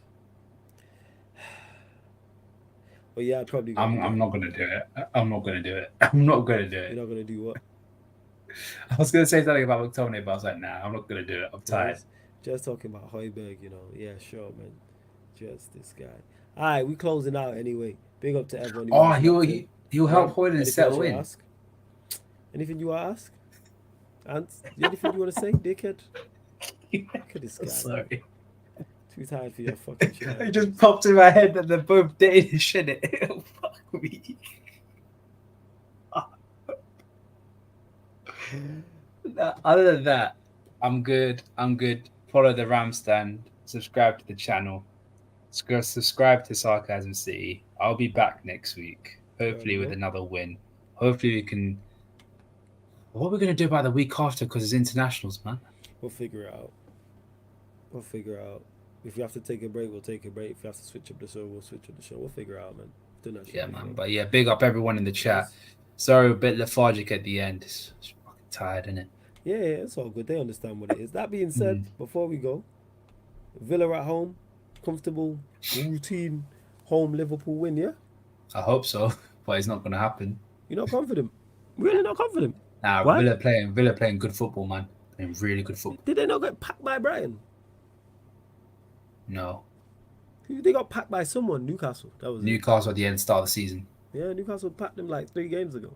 But yeah, I'd probably. I'm not gonna do it. I'm not gonna do it. I'm not gonna do it. You're not gonna do what? I was gonna say something about McTominay, but I was like, nah, I'm not gonna do it. I'm tired. Just talking about Højbjerg, Yeah, sure, man. Just this guy. All right, we closing out anyway. Big up to everyone. He'll help Højlund settle in. Anything you want to ask? Anything you want to say, dickhead? Look at this guy. Sorry. Too tired for your fucking shit. It just popped in my head that they're both dating shit. Fuck me. Other than that, I'm good. Follow the Ram Stand. Subscribe to the channel. Subscribe to Sarcasm City. I'll be back next week, hopefully with another win. Hopefully we can. What are we gonna do about the week after? Because it's internationals, man. We'll figure it out. If we have to take a break, we'll take a break. If we have to switch up the show, we'll switch up the show. We'll figure it out, man. Yeah, man. But yeah, big up everyone in the chat. Sorry, a bit lethargic at the end. It's fucking tired, isn't it? Yeah, it's all good. They understand what it is. That being said, Mm, before we go, Villa at home, comfortable, routine, home Liverpool win, yeah? I hope so, but it's not going to happen. You're not confident? Really not confident? Nah, Why? Villa playing good football, man. Playing really good football. Did they not get packed by Brighton? No, They got packed by someone, Newcastle. That was it. Newcastle at the end start of the season. Yeah, Newcastle packed them like 3 games ago.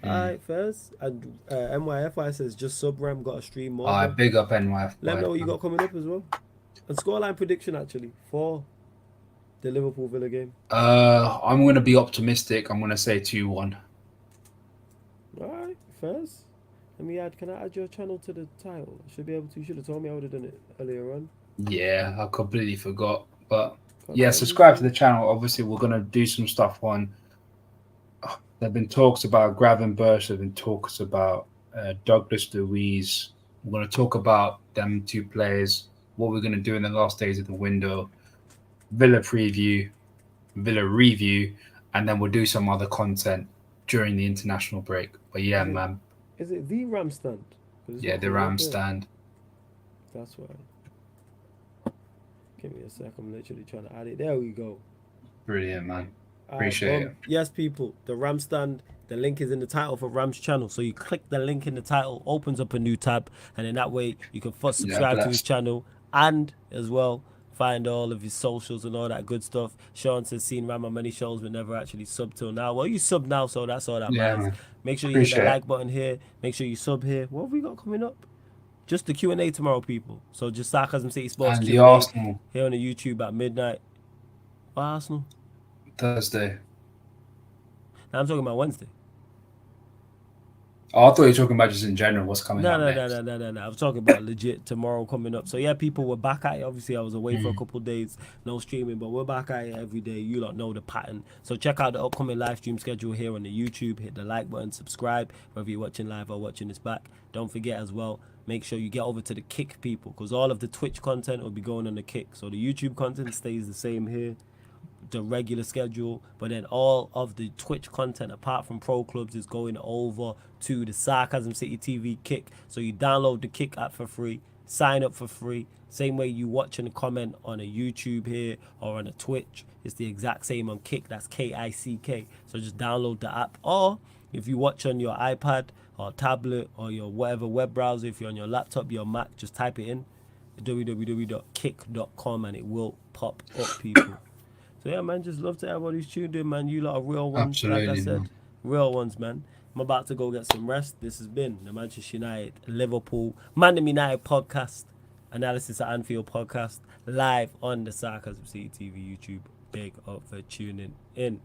Mm. Alright, first. And MYFY says just sub Ram got a stream more, I bro. big up NYF. Let me know what you got coming up as well. And scoreline prediction actually for the Liverpool Villa game. I'm going to be optimistic. I'm going to say 2-1. Alright, first. Let me add. Can I add your channel to the title? I should be able to. You should have told me. I would have done it earlier on. Yeah, I completely forgot. But Can't yeah, I subscribe to do the channel. Obviously, we're going to do some stuff on. There have been talks about Gravenberch. There have been talks about Douglas Luiz. We're going to talk about them two players, what we're going to do in the last days of the window, Villa preview, Villa review, and then we'll do some other content during the international break. But yeah, man. Is it the Ram stand? Yeah, the Ram stand. That's why. Give me a sec. I'm literally trying to add it. There we go. Brilliant, man. Appreciate it. Yes, people. The Ram stand. The link is in the title for Ram's channel. So you click the link in the title, opens up a new tab, and in that way you can first subscribe to his channel and as well find all of his socials and all that good stuff. Sean says seen Ram on many shows but never actually sub till now. Well, you sub now, so that's all that matters. Man. Make sure you hit the like button here. Make sure you sub here. What have we got coming up? Just the Q&A tomorrow, people. So just Sarcasm City Sports and Q&A the Arsenal here on the YouTube at midnight. What Arsenal? Thursday. Now I'm talking about Wednesday. Oh, I thought you were talking about just in general what's coming up next. No. I was talking about legit tomorrow coming up. So yeah, people, we're back at it. Obviously, I was away for a couple of days, no streaming, but we're back at it every day. You lot know the pattern. So check out the upcoming live stream schedule here on the YouTube. Hit the like button, subscribe, whether you're watching live or watching this back. Don't forget as well, make sure you get over to the Kick, people, because all of the Twitch content will be going on the Kick. So the YouTube content stays the same here, the regular schedule, but then all of the Twitch content apart from pro clubs is going over to the Sarcasm City TV Kick. So you download the Kick app for free, sign up for free, same way you watch and comment on a YouTube here or on a Twitch. It's the exact same on Kick. That's KICK. So just download the app, or if you watch on your iPad or tablet or your whatever web browser, if you're on your laptop, your Mac, just type it in www.kick.com and it will pop up, people. So yeah, man, just love to have all these tuned in, man. You lot are real ones. Absolutely, like I said, man. real ones, man. I'm about to go get some rest. This has been the Manchester United, Liverpool, Man United podcast, Analysis at Anfield podcast, live on the Sarcasm City TV YouTube. Big up for tuning in.